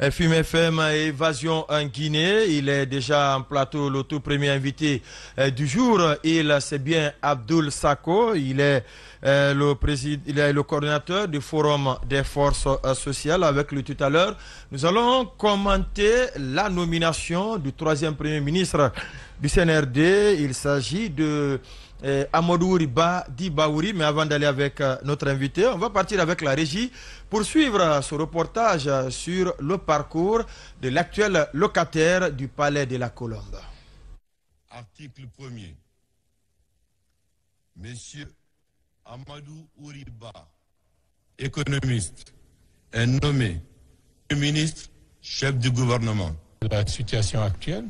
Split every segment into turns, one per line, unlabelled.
FIM FM Évasion en Guinée. Il est déjà en plateau, le tout premier invité du jour. C'est bien Abdoul Sako. Il est le coordinateur du Forum des forces sociales. Avec lui tout à l'heure, nous allons commenter la nomination du troisième premier ministre du CNRD. Il s'agit de Amadou Riba Dibaouri. Mais avant d'aller avec notre invité, on va partir avec la régie pour suivre ce reportage sur le parcours de l'actuel locataire du Palais de la Colombe.
Article 1er. Monsieur Amadou Ouriba, économiste, est nommé ministre, chef du gouvernement.
La situation actuelle.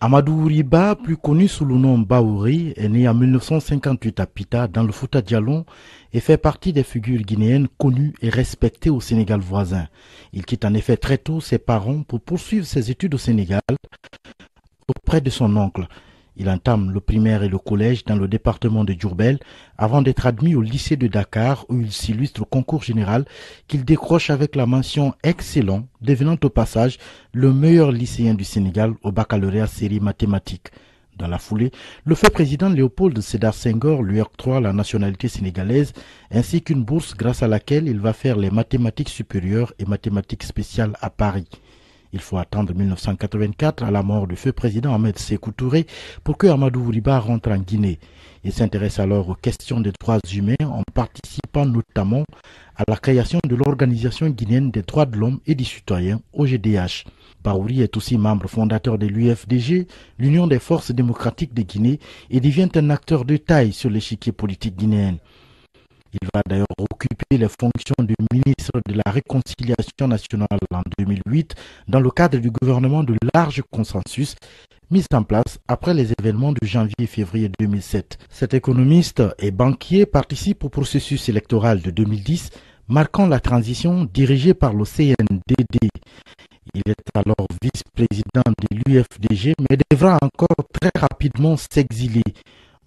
Amadou Ouriba, plus connu sous le nom Baouri, est né en 1958 à Pita, dans le Fouta Djallon, et fait partie des figures guinéennes connues et respectées au Sénégal voisin. Il quitte en effet très tôt ses parents pour poursuivre ses études au Sénégal auprès de son oncle. Il entame le primaire et le collège dans le département de Diourbel avant d'être admis au lycée de Dakar où il s'illustre au concours général qu'il décroche avec la mention excellent, devenant au passage le meilleur lycéen du Sénégal au baccalauréat série mathématiques. Dans la foulée, le fait président Léopold Sédar Senghor lui octroie la nationalité sénégalaise ainsi qu'une bourse grâce à laquelle il va faire les mathématiques supérieures et mathématiques spéciales à Paris. Il faut attendre 1984 à la mort du feu président Ahmed Sékou Touré pour que Amadou Ouriba rentre en Guinée. Il s'intéresse alors aux questions des droits humains en participant notamment à la création de l'Organisation guinéenne des droits de l'homme et des citoyens, OGDH. Baouri est aussi membre fondateur de l'UFDG, l'Union des forces démocratiques de Guinée, et devient un acteur de taille sur l'échiquier politique guinéen. Il va d'ailleurs occuper les fonctions de ministre de la Réconciliation nationale en 2008 dans le cadre du gouvernement de large consensus mis en place après les événements de janvier et février 2007. Cet économiste et banquier participe au processus électoral de 2010, marquant la transition dirigée par le CNDD. Il est alors vice-président de l'UFDG mais devra encore très rapidement s'exiler.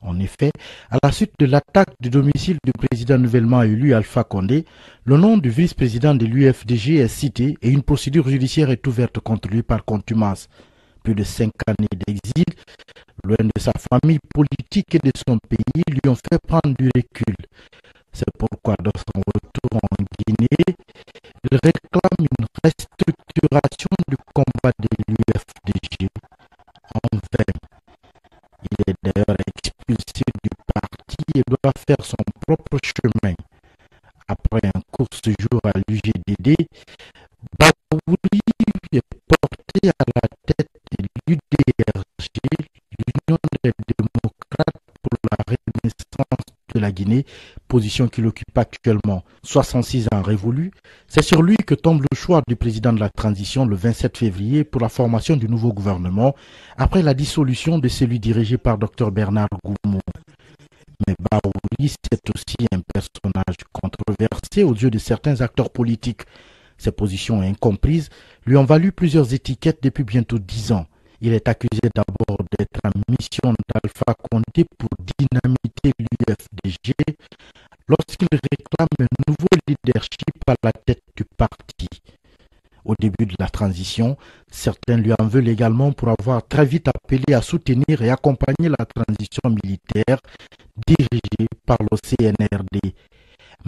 En effet, à la suite de l'attaque du domicile du président nouvellement élu Alpha Condé, le nom du vice-président de l'UFDG est cité et une procédure judiciaire est ouverte contre lui par contumace. Plus de 5 années d'exil, loin de sa famille politique et de son pays, lui ont fait prendre du recul. C'est pourquoi, dans son retour en Guinée, il réclame une restructuration du combat de l'UFDG en vain. Il est d'ailleurs expulsé du parti et doit faire son propre chemin. Après un court séjour à l'UGDD, Baouri est porté à la tête de l'UDRG, l'Union des démocrates pour la renaissance de la Guinée, position qu'il occupe actuellement. 66 ans révolus, c'est sur lui que tombe le choix du président de la transition le 27 février pour la formation du nouveau gouvernement, après la dissolution de celui dirigé par Dr Bernard Goumou. Mais Baouri, c'est aussi un personnage controversé aux yeux de certains acteurs politiques. Ses positions incomprises lui ont valu plusieurs étiquettes depuis bientôt 10 ans. Il est accusé d'abord d'être en mission d'Alpha Condé pour dynamiter l'UFDG lorsqu'il réclame un nouveau leadership à la tête du parti. Au début de la transition, certains lui en veulent également pour avoir très vite appelé à soutenir et accompagner la transition militaire dirigée par le CNRD.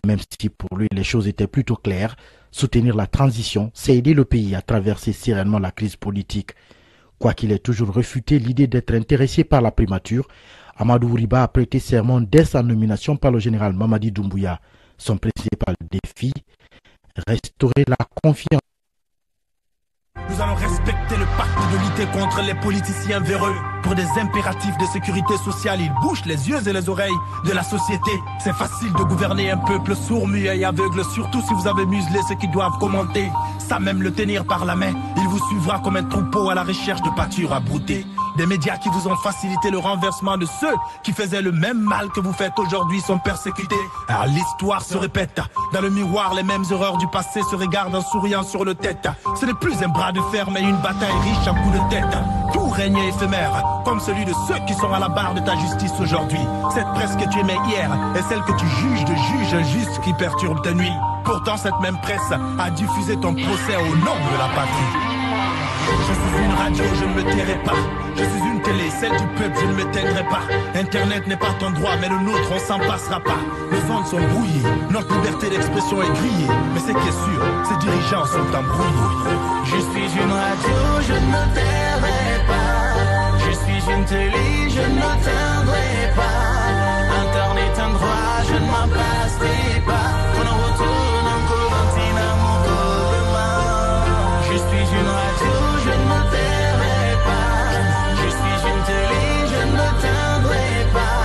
Même si pour lui les choses étaient plutôt claires, soutenir la transition, c'est aider le pays à traverser sereinement la crise politique. Quoiqu'il ait toujours refuté l'idée d'être intéressé par la primature, Amadou Ouriba a prêté serment dès sa nomination par le général Mamadi Doumbouya. Son principal défi, restaurer la confiance.
Nous allons respecter le pacte de lutter contre les politiciens véreux. Pour des impératifs de sécurité sociale, ils bouchent les yeux et les oreilles de la société. C'est facile de gouverner un peuple sourd, muet et aveugle, surtout si vous avez muselé ceux qui doivent commenter. Ça même le tenir par la main, il vous suivra comme un troupeau à la recherche de pâture à brouter. Des médias qui vous ont facilité le renversement de ceux qui faisaient le même mal que vous faites aujourd'hui sont persécutés. Alors l'histoire se répète. Dans le miroir, les mêmes erreurs du passé se regardent en souriant sur le tête. Ce n'est plus un bras de fer mais une bataille riche à coups de tête. Tout règne éphémère, comme celui de ceux qui sont à la barre de ta justice aujourd'hui. Cette presse que tu aimais hier est celle que tu juges de juges injustes qui perturbent ta nuit. Pourtant cette même presse a diffusé ton procès au nom de la patrie. Je suis une radio, je ne me tairai pas. Je suis une télé, celle du peuple, je ne me taindrai pas. Internet n'est pas ton droit, mais le nôtre, on s'en passera pas. Les ondes sont brouillées, notre liberté d'expression est grillée. Mais c'est qui est sûr, ces dirigeants sont embrouillés. Je suis une radio, je ne me tairai pas. Je suis une télé, je ne me taindrai pas. Internet un droit, je ne m'en passerai pas. On en retourne en Corentine à mon gouvernement. Je suis une radio, je ne me tairai pas. Je suis une télé, je ne me taindrai pas.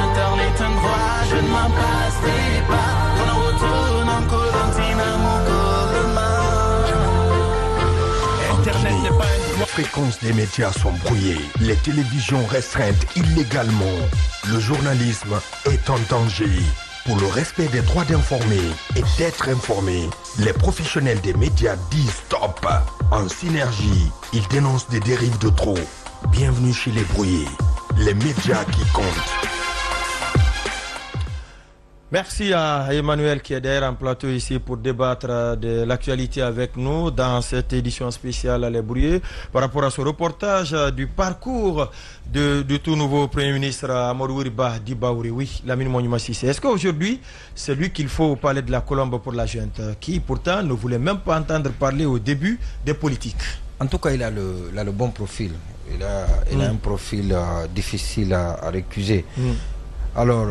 Internet un droit, je ne m'en passerai pas. On en retourne en Corentine à mon gouvernement. Internet n'est pas un droit.
Les fréquences des médias sont brouillées, les télévisions restreintes illégalement. Le journalisme est en danger. Pour le respect des droits d'informer et d'être informé, les professionnels des médias disent stop. En synergie, ils dénoncent des dérives de trop. Bienvenue chez les brouillés, les médias qui comptent.
Merci à Emmanuel qui est derrière en plateau ici pour débattre de l'actualité avec nous dans cette édition spéciale à Les Brouillés par rapport à ce reportage du parcours du tout nouveau Premier ministre Amadou Wuriba Dibaouri. Oui, Lamine Mouniouma Cissé. Est-ce qu'aujourd'hui, c'est lui qu'il faut parler de la Colombe pour la junte, qui pourtant ne voulait même pas entendre parler au début des politiques?
En tout cas, il a le bon profil. Il a un profil difficile à récuser. Alors,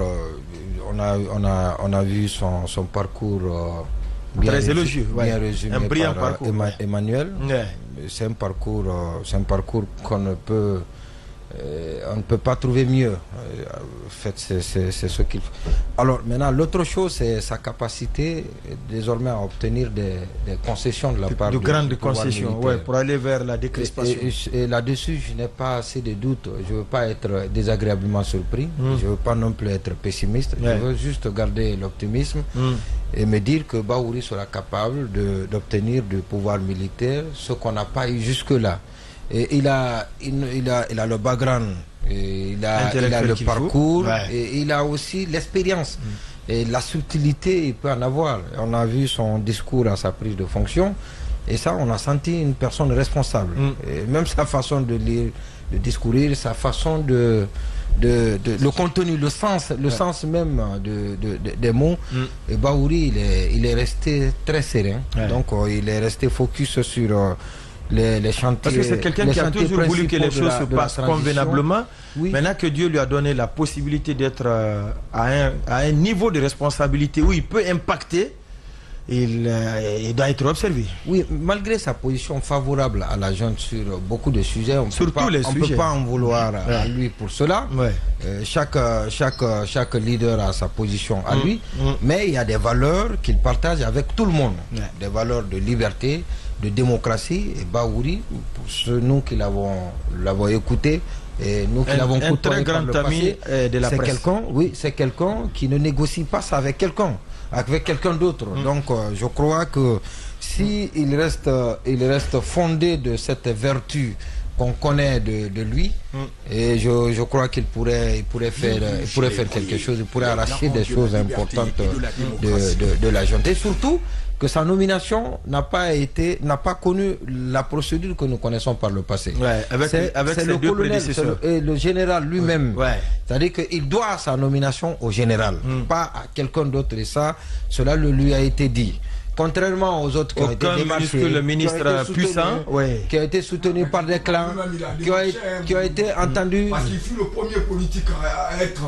on a vu son parcours bien
très élogieux,
bien résumé
un brillant
par
parcours,
Emmanuel. C'est un parcours qu'on ne peut on ne peut pas trouver mieux. En fait, c'est ce qu'il faut. Alors maintenant, l'autre chose, c'est sa capacité désormais à obtenir des concessions de la part
de grandes concessions, ouais, pour aller vers la décrispation.
Et là-dessus, je n'ai pas assez de doutes. Je ne veux pas être désagréablement surpris. Je ne veux pas non plus être pessimiste. Je veux juste garder l'optimisme et me dire que Baouri sera capable d'obtenir du pouvoir militaire ce qu'on n'a pas eu jusque-là. Et il a le background, il a le parcours, et il a aussi l'expérience. Et la subtilité, il peut en avoir. On a vu son discours à sa prise de fonction, et ça, on a senti une personne responsable. Et même sa façon de lire, de discourir, sa façon le contenu, le sens même des mots. Et Baouri, il est resté très serein. Donc, il est resté focus sur les chantiers.
Parce que c'est quelqu'un qui a toujours voulu que les choses se passent convenablement. Maintenant que Dieu lui a donné la possibilité d'être à un niveau de responsabilité où il peut impacter, il doit être observé.
Oui, malgré sa position favorable à la junte sur beaucoup de sujets, on ne peut pas en vouloir à lui pour cela. Chaque leader a sa position à lui, mais il y a des valeurs qu'il partage avec tout le monde. Des valeurs de liberté, de démocratie. Et Baouri, nous qui l'avons écouté, et nous qui l'avons côtoyé par le passé,
de la presse.
C'est quelqu'un qui ne négocie pas ça avec quelqu'un d'autre. Donc je crois que si il reste fondé de cette vertu qu'on connaît de lui, et je crois qu'il pourrait faire quelque chose, il pourrait arracher des choses importantes de la junte. Et surtout que sa nomination n'a pas connu la procédure que nous connaissons par le passé.
Avec
le colonel et le général lui-même. C'est-à-dire qu'il doit sa nomination au général, pas à quelqu'un d'autre. Et ça, cela lui a été dit. Contrairement aux autres qui ont été démarchés,
le ministre puissant,
qui a été soutenu par des clans, qui ont été entendus.
Parce qu'il fut le premier politique à être...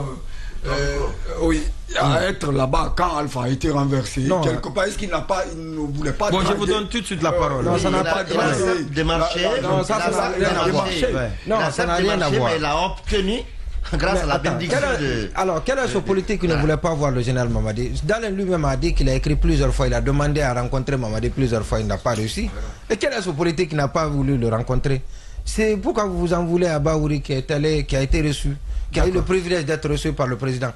à être là-bas quand Alpha a été renversé. Quelque part, est-ce qu'il ne voulait pas...
Bon, je vous donne tout de suite la parole.
Non, ça n'a pas
démarché.
Non, ça n'a rien à voir.
Mais il a obtenu grâce à la bénédiction de...
Alors, quel est ce politique qui ne voulait pas voir le général Mamadi? Dalen lui-même a dit qu'il a écrit plusieurs fois, il a demandé à rencontrer Mamadi plusieurs fois, il n'a pas réussi. Et quel est ce politique qui n'a pas voulu le rencontrer? C'est pourquoi vous en voulez à Baouri qui a été reçu, qui a eu le privilège d'être reçu par le président.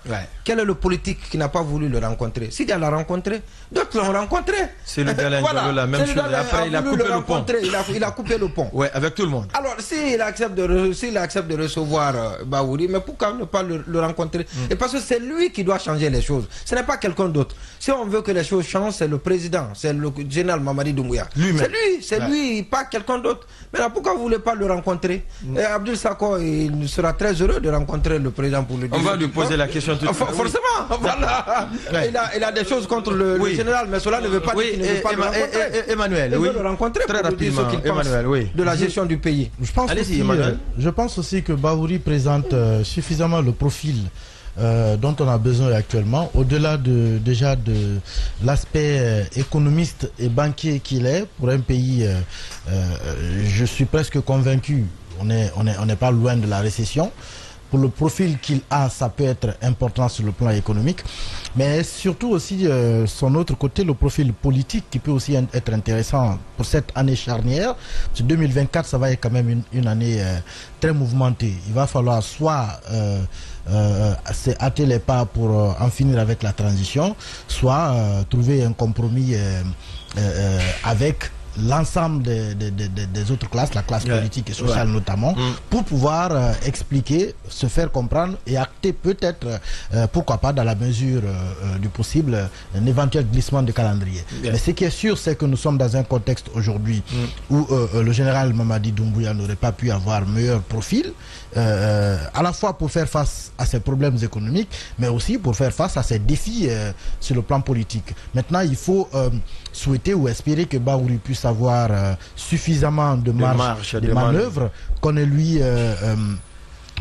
Quel est le politique qui n'a pas voulu le rencontrer? S'il l'a rencontré, d'autres l'ont rencontré.
C'est le gars la même chose. Après, il a coupé le pont.
Il a coupé le pont.
Ouais, avec tout le monde.
Alors, s'il accepte de recevoir Bahouri, mais pourquoi ne pas le rencontrer? Et parce que c'est lui qui doit changer les choses. Ce n'est pas quelqu'un d'autre. Si on veut que les choses changent, c'est le président, c'est le général Mamadi Doumbouya. C'est lui, pas quelqu'un d'autre. Maintenant, pourquoi vous ne voulez pas le rencontrer? Et Abdoul Sako, il sera très heureux de rencontrer le président pour le dire.
On va lui poser la question tout de suite.
Forcément, voilà. Il a des choses contre le général, mais cela ne veut pas dire qu'il ne veut pas le rencontrer.
Emmanuel,
il veut le rencontrer
très rapidement.
Pour dire ce qu'il pense de la gestion du pays.
Je pense aussi que Bahouri présente suffisamment le profil dont on a besoin actuellement, au-delà de l'aspect économiste et banquier qu'il est pour un pays. Je suis presque convaincu, on n'est pas loin de la récession. Pour le profil qu'il a, ça peut être important sur le plan économique, mais surtout aussi son autre côté, le profil politique qui peut aussi être intéressant pour cette année charnière. 2024, ça va être quand même une année très mouvementée. Il va falloir soit hâter les pas pour en finir avec la transition, soit trouver un compromis avec l'ensemble des autres classes, la classe politique et sociale notamment, pour pouvoir expliquer, se faire comprendre et acter peut-être, pourquoi pas dans la mesure du possible, un éventuel glissement de calendrier. Mais ce qui est sûr, c'est que nous sommes dans un contexte aujourd'hui où le général Mamadi Doumbouya n'aurait pas pu avoir meilleur profil, à la fois pour faire face à ses problèmes économiques, mais aussi pour faire face à ses défis sur le plan politique. Maintenant, il faut souhaiter ou espérer que Bahouri puisse avoir suffisamment de marge de manœuvre, qu'on ne lui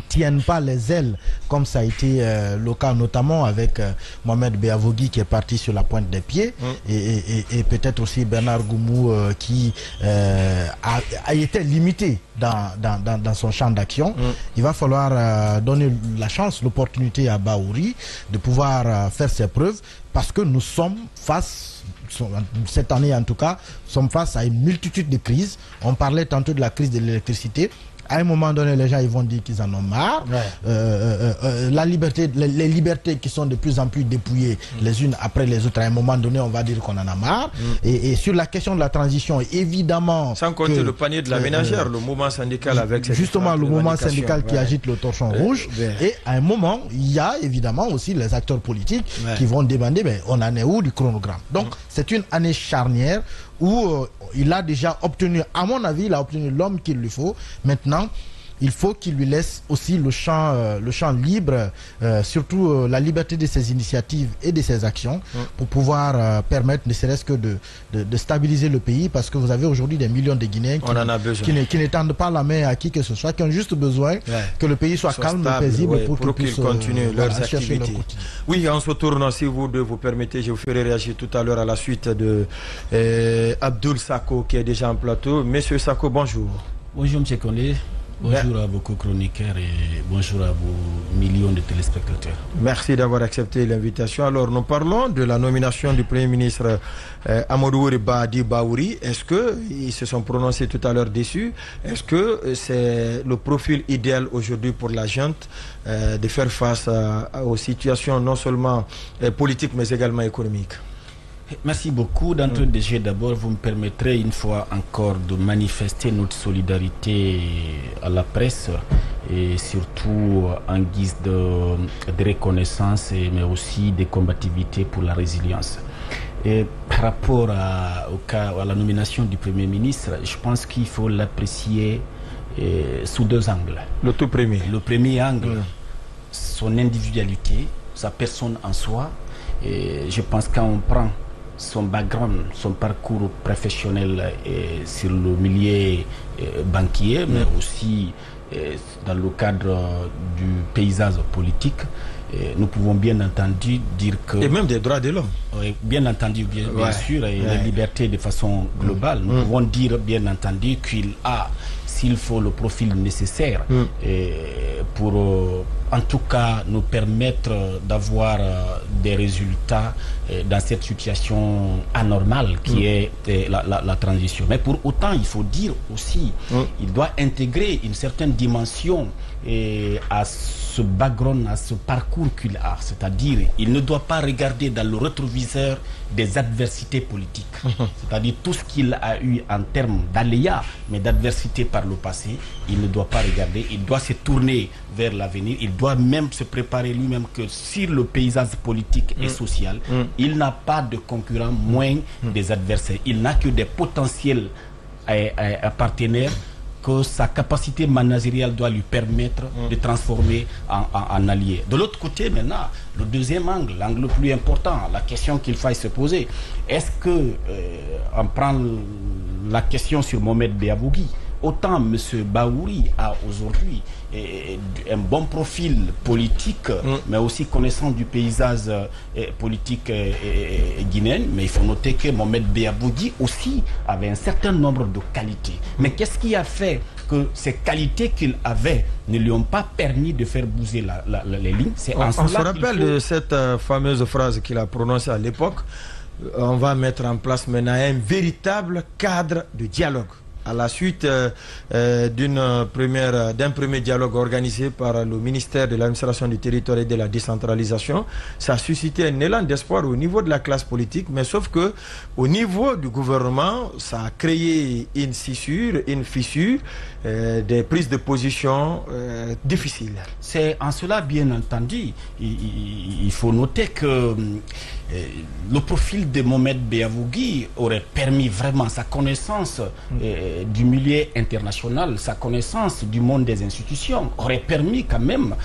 tienne pas les ailes comme ça a été le cas notamment avec Mohamed Beavogui qui est parti sur la pointe des pieds et peut-être aussi Bernard Goumou qui a été limité dans son champ d'action. Il va falloir donner la chance, l'opportunité à Bahouri de pouvoir faire ses preuves, parce que nous sommes cette année en tout cas, sommes face à une multitude de crises. On parlait tantôt de la crise de l'électricité. À un moment donné, les gens ils vont dire qu'ils en ont marre. La liberté, les libertés qui sont de plus en plus dépouillées les unes après les autres, à un moment donné, on va dire qu'on en a marre. Et sur la question de la transition, évidemment...
Sans compter le panier de la ménagère, le mouvement syndical avec...
Justement, le mouvement syndical qui agite le torchon rouge. Et à un moment, il y a évidemment aussi les acteurs politiques qui vont demander, mais on en est où du chronogramme? Donc, c'est une année charnière où il a déjà obtenu, à mon avis, il a obtenu l'homme qu'il lui faut. Maintenant, il faut qu'il lui laisse aussi le champ libre, surtout la liberté de ses initiatives et de ses actions, pour pouvoir permettre, ne serait-ce que de stabiliser le pays, parce que vous avez aujourd'hui des millions de Guinéens qui n'étendent pas la main à qui que ce soit, qui ont juste besoin que le pays soit calme et paisible pour qu'ils
continuent leurs activités. Oui, on se retourne, si vous vous permettez, je vous ferai réagir tout à l'heure à la suite de Abdoul Sako qui est déjà en plateau. Monsieur Sako, bonjour.
Bonjour M. Kondé. Bonjour à vos co-chroniqueurs et bonjour à vos millions de téléspectateurs.
Merci d'avoir accepté l'invitation. Alors, nous parlons de la nomination du Premier ministre Amadou Badi Bahouri. Est-ce qu'ils se sont prononcés tout à l'heure dessus? Est-ce que c'est le profil idéal aujourd'hui pour la junte de faire face aux situations non seulement politiques mais également économiques?
Merci beaucoup. D'entrée de jeu, d'abord, vous me permettrez une fois encore de manifester notre solidarité à la presse et surtout en guise de reconnaissance, mais aussi de combativité pour la résilience. Et par rapport à la nomination du Premier ministre, je pense qu'il faut l'apprécier sous deux angles.
Le tout premier.
Le premier angle, son individualité, sa personne en soi. Et je pense quand on prend son background, son parcours professionnel sur le milieu banquier, mais aussi dans le cadre du paysage politique, nous pouvons bien entendu dire que...
Et même des droits de l'homme.
Bien entendu, bien sûr, et les libertés de façon globale. Nous pouvons dire bien entendu qu'il a, s'il faut, le profil nécessaire pour en tout cas nous permettre d'avoir des résultats dans cette situation anormale qui est la transition. Mais pour autant, il faut dire aussi, il doit intégrer une certaine dimension à ce background, à ce parcours qu'il a. C'est-à-dire, il ne doit pas regarder dans le rétroviseur des adversités politiques. C'est-à-dire tout ce qu'il a eu en termes d'aléas, mais d'adversité par le passé, il ne doit pas regarder. Il doit se tourner vers l'avenir. Il doit même se préparer lui-même que sur le paysage politique et social, il n'a pas de concurrents moins des adversaires. Il n'a que des potentiels partenaires que sa capacité managériale doit lui permettre de transformer en allié. De l'autre côté, maintenant, le deuxième angle, l'angle le plus important, la question qu'il faille se poser, est-ce que, on prend la question sur Mohamed Beavogui, autant M. Bahouri a aujourd'hui un bon profil politique, mais aussi connaissant du paysage politique guinéen. Mais il faut noter que Mohamed Beavogui aussi avait un certain nombre de qualités. Mais qu'est-ce qui a fait que ces qualités qu'il avait ne lui ont pas permis de faire bouger les lignes?
On se rappelle de cette fameuse phrase qu'il a prononcée à l'époque. On va mettre en place maintenant un véritable cadre de dialogue. À la suite d'un premier dialogue organisé par le ministère de l'administration du territoire et de la décentralisation, ça a suscité un élan d'espoir au niveau de la classe politique, mais sauf que au niveau du gouvernement, ça a créé une scissure, une fissure, des prises de position difficiles.
C'est en cela, bien entendu, il faut noter que le profil de Mohamed Beavogui aurait permis vraiment sa connaissance du milieu international, sa connaissance du monde des institutions, aurait permis quand même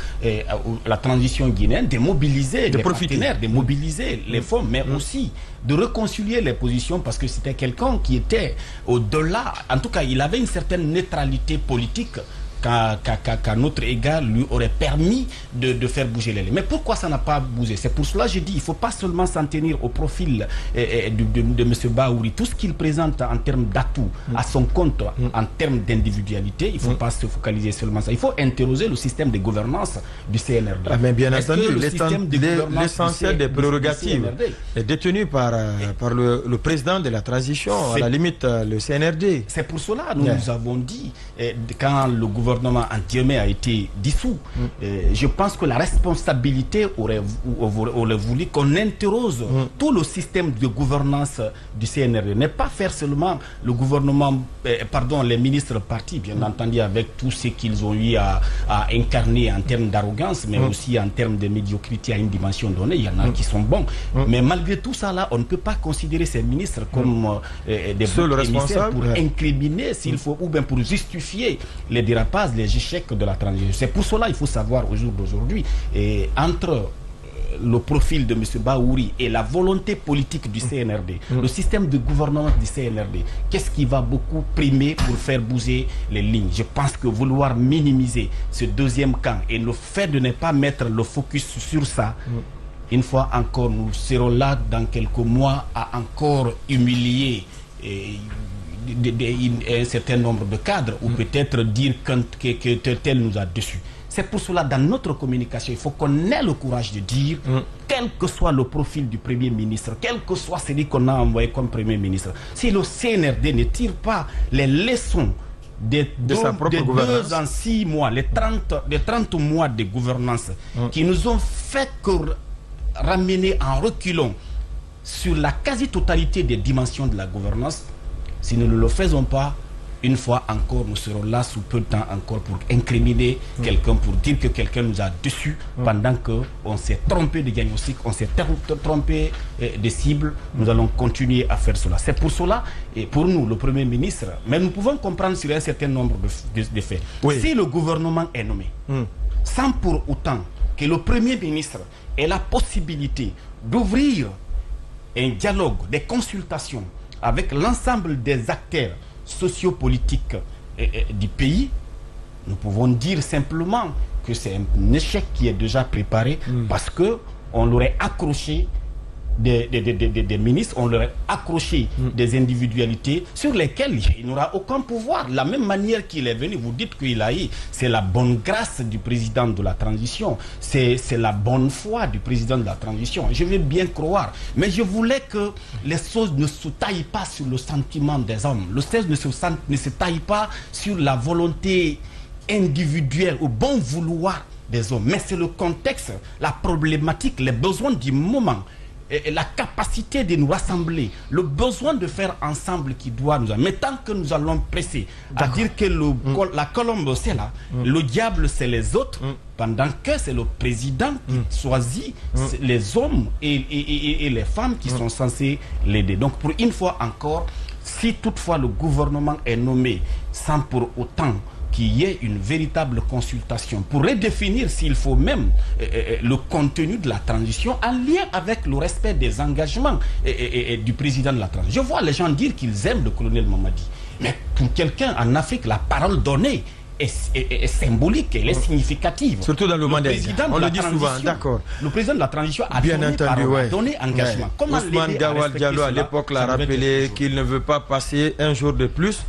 la transition guinéenne de mobiliser les partenaires, de mobiliser les fonds, mais aussi de réconcilier les positions, parce que c'était quelqu'un qui était au-delà, en tout cas il avait une certaine neutralité politique qu'à notre égard lui aurait permis de faire bouger les lignes. Mais pourquoi ça n'a pas bougé? C'est pour cela que je dis, il ne faut pas seulement s'en tenir au profil de M. Bahouri. Tout ce qu'il présente en termes d'atouts à son compte, en termes d'individualité, il ne faut pas se focaliser seulement ça. Il faut interroger le système de gouvernance du CNRD.
Mais bien entendu, l'essentiel des prérogatives est détenu par le président de la transition, à la limite le CNRD.
C'est pour cela que nous avons dit, quand le gouvernement entièrement a été dissous, je pense que la responsabilité aurait voulu qu'on interroge tout le système de gouvernance du CNRD. Ne pas faire seulement le gouvernement, les ministres partis, bien entendu, avec tout ce qu'ils ont eu à incarner en termes d'arrogance, mais aussi en termes de médiocrité à une dimension donnée. Il y en a qui sont bons. Mais malgré tout ça, là, on ne peut pas considérer ces ministres comme des bons émissaires pour incriminer, s'il faut, ou bien pour justifier les dérapages, les échecs de la transition. C'est pour cela qu'il faut savoir au jour d'aujourd'hui, entre le profil de M. Bahouri et la volonté politique du CNRD, le système de gouvernement du CNRD, qu'est-ce qui va beaucoup primer pour faire bouger les lignes? Je pense que vouloir minimiser ce deuxième camp et le fait de ne pas mettre le focus sur ça, une fois encore, nous serons là dans quelques mois à encore humilier un certain nombre de cadres, ou peut-être dire que tel nous a déçus. C'est pour cela, dans notre communication, il faut qu'on ait le courage de dire, quel que soit le profil du Premier ministre, quel que soit celui qu'on a envoyé comme Premier ministre, si le CNRD ne tire pas les leçons de sa propre gouvernance, 2 ans, 6 mois, les 30 mois de gouvernance qui nous ont fait que ramener en reculons sur la quasi-totalité des dimensions de la gouvernance, si nous ne le faisons pas, une fois encore, nous serons là sous peu de temps encore pour incriminer quelqu'un, pour dire que quelqu'un nous a déçus pendant qu'on s'est trompé de diagnostic, on s'est trompé de cible. Nous allons continuer à faire cela. C'est pour cela, et pour nous, le Premier ministre, mais nous pouvons comprendre sur un certain nombre de faits. Si le gouvernement est nommé, sans pour autant que le Premier ministre ait la possibilité d'ouvrir un dialogue, des consultations avec l'ensemble des acteurs sociopolitiques du pays, nous pouvons dire simplement que c'est un échec qui est déjà préparé, parce qu'on l'aurait accroché des ministres, on leur a accroché des individualités sur lesquelles il n'aura aucun pouvoir. La même manière qu'il est venu, vous dites qu'il a eu, c'est la bonne grâce du président de la transition, c'est la bonne foi du président de la transition. Je veux bien croire, mais je voulais que les choses ne se taillent pas sur le sentiment des hommes. Le stress ne se taille pas sur la volonté individuelle, au bon vouloir des hommes. Mais c'est le contexte, la problématique, les besoins du moment, et la capacité de nous rassembler, le besoin de faire ensemble qui doit nous... Mais tant que nous allons presser à dire que la colombe c'est là, le diable c'est les autres, pendant que c'est le président qui choisit les hommes et les femmes qui sont censés l'aider. Donc pour une fois encore, si toutefois le gouvernement est nommé sans pour autant qu'il y ait une véritable consultation pour redéfinir s'il faut même le contenu de la transition en lien avec le respect des engagements du président de la transition. Je vois les gens dire qu'ils aiment le colonel Mamadi, mais pour quelqu'un en Afrique, la parole donnée est symbolique, elle est significative.
Surtout dans le monde on le dit souvent, d'accord.
Le président de la transition a
bien
donné engagement. Comment
Ousmane Gawal Diallo à l'époque l'a rappelé qu'il ne veut pas passer un jour de plus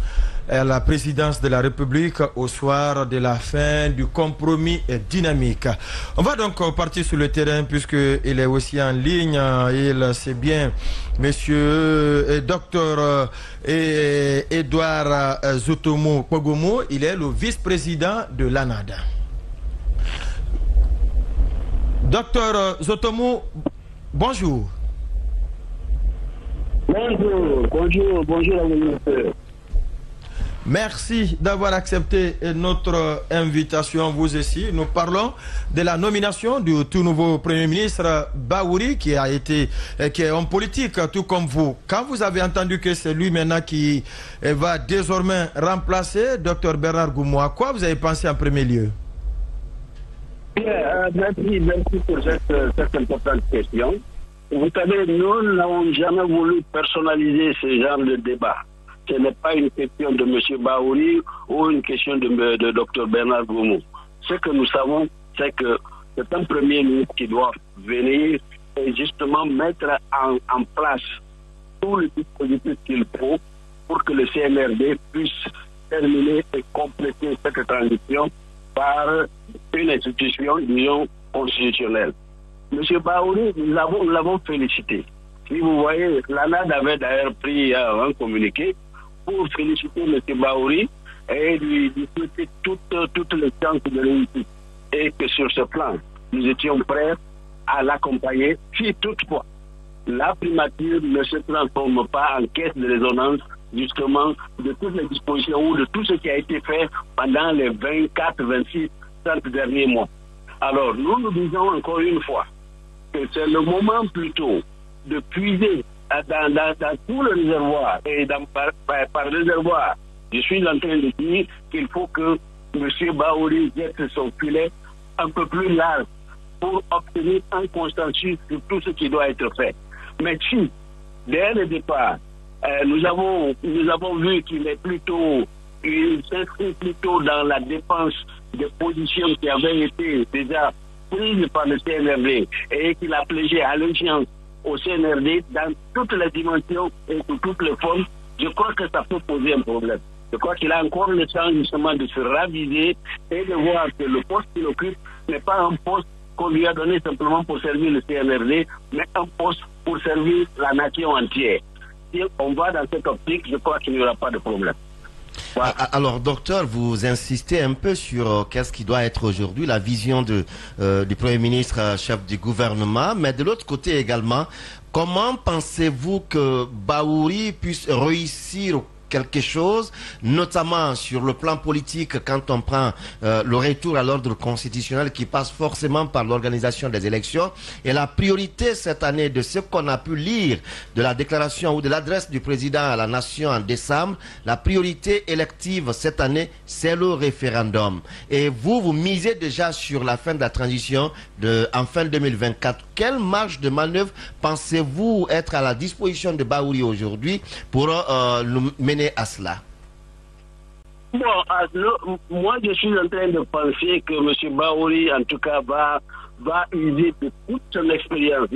à la présidence de la République au soir de la fin du compromis dynamique. On va donc partir sur le terrain puisqu'il est aussi en ligne. Il sait bien, monsieur docteur Edouard Zotomo Pogomo, il est le vice-président de l'ANADA. Docteur Zotomo, bonjour.
Bonjour.
Merci d'avoir accepté notre invitation, vous aussi. Nous parlons de la nomination du tout nouveau Premier ministre Bahouri qui est homme politique, tout comme vous. Quand vous avez entendu que c'est lui maintenant qui va désormais remplacer Dr Bernard Goumou, à quoi vous avez pensé en premier lieu?
Merci pour cette importante question. Vous savez, nous n'avons jamais voulu personnaliser ce genre de débat. Ce n'est pas une question de M. Bahouri ou une question de Dr Bernard Goumou. Ce que nous savons, c'est que c'est un premier ministre qui doit venir et justement mettre en place tous les dispositifs qu'il faut pour que le CNRD puisse terminer et compléter cette transition par une institution, disons, constitutionnelle. M. Bahouri, nous l'avons félicité. Si vous voyez, l'ANAD avait d'ailleurs pris un communiqué pour féliciter M. Bahouri et lui souhaiter toutes les chances de réussite. Et que sur ce plan, nous étions prêts à l'accompagner si toutefois la primature ne se transforme pas en caisse de résonance justement de toutes les dispositions ou de tout ce qui a été fait pendant les 24, 26, 30 derniers mois. Alors, nous disons encore une fois que c'est le moment plutôt de puiser dans tout le réservoir et par réservoir, je suis en train de dire qu'il faut que M. Bahouri jette son filet un peu plus large pour obtenir un consensus sur tout ce qui doit être fait. Mais si, dès le départ, nous avons vu qu'il est il s'inscrit plutôt dans la défense des positions qui avaient été déjà prises par le CNRD et qu'il a plégué allégeance au CNRD dans toutes les dimensions et sous toutes les formes, je crois que ça peut poser un problème. Je crois qu'il a encore le temps justement de se raviser et de voir que le poste qu'il occupe n'est pas un poste qu'on lui a donné simplement pour servir le CNRD, mais un poste pour servir la nation entière. Si on va dans cette optique, je crois qu'il n'y aura pas de problème.
Voilà. Alors, docteur, vous insistez un peu sur qu'est-ce qui doit être aujourd'hui la vision du Premier ministre, chef du gouvernement, mais de l'autre côté également, comment pensez-vous que Bahouri puisse réussir quelque chose, notamment sur le plan politique, quand on prend le retour à l'ordre constitutionnel qui passe forcément par l'organisation des élections. Et la priorité cette année de ce qu'on a pu lire de la déclaration ou de l'adresse du président à la nation en décembre, la priorité élective cette année, c'est le référendum. Et vous misez déjà sur la fin de la transition en fin 2024. Quelle marge de manœuvre pensez-vous être à la disposition de Bahouri aujourd'hui pour nous mener à cela?
Bon, moi je suis en train de penser que M. Bahouri en tout cas va user de toute son l'expérience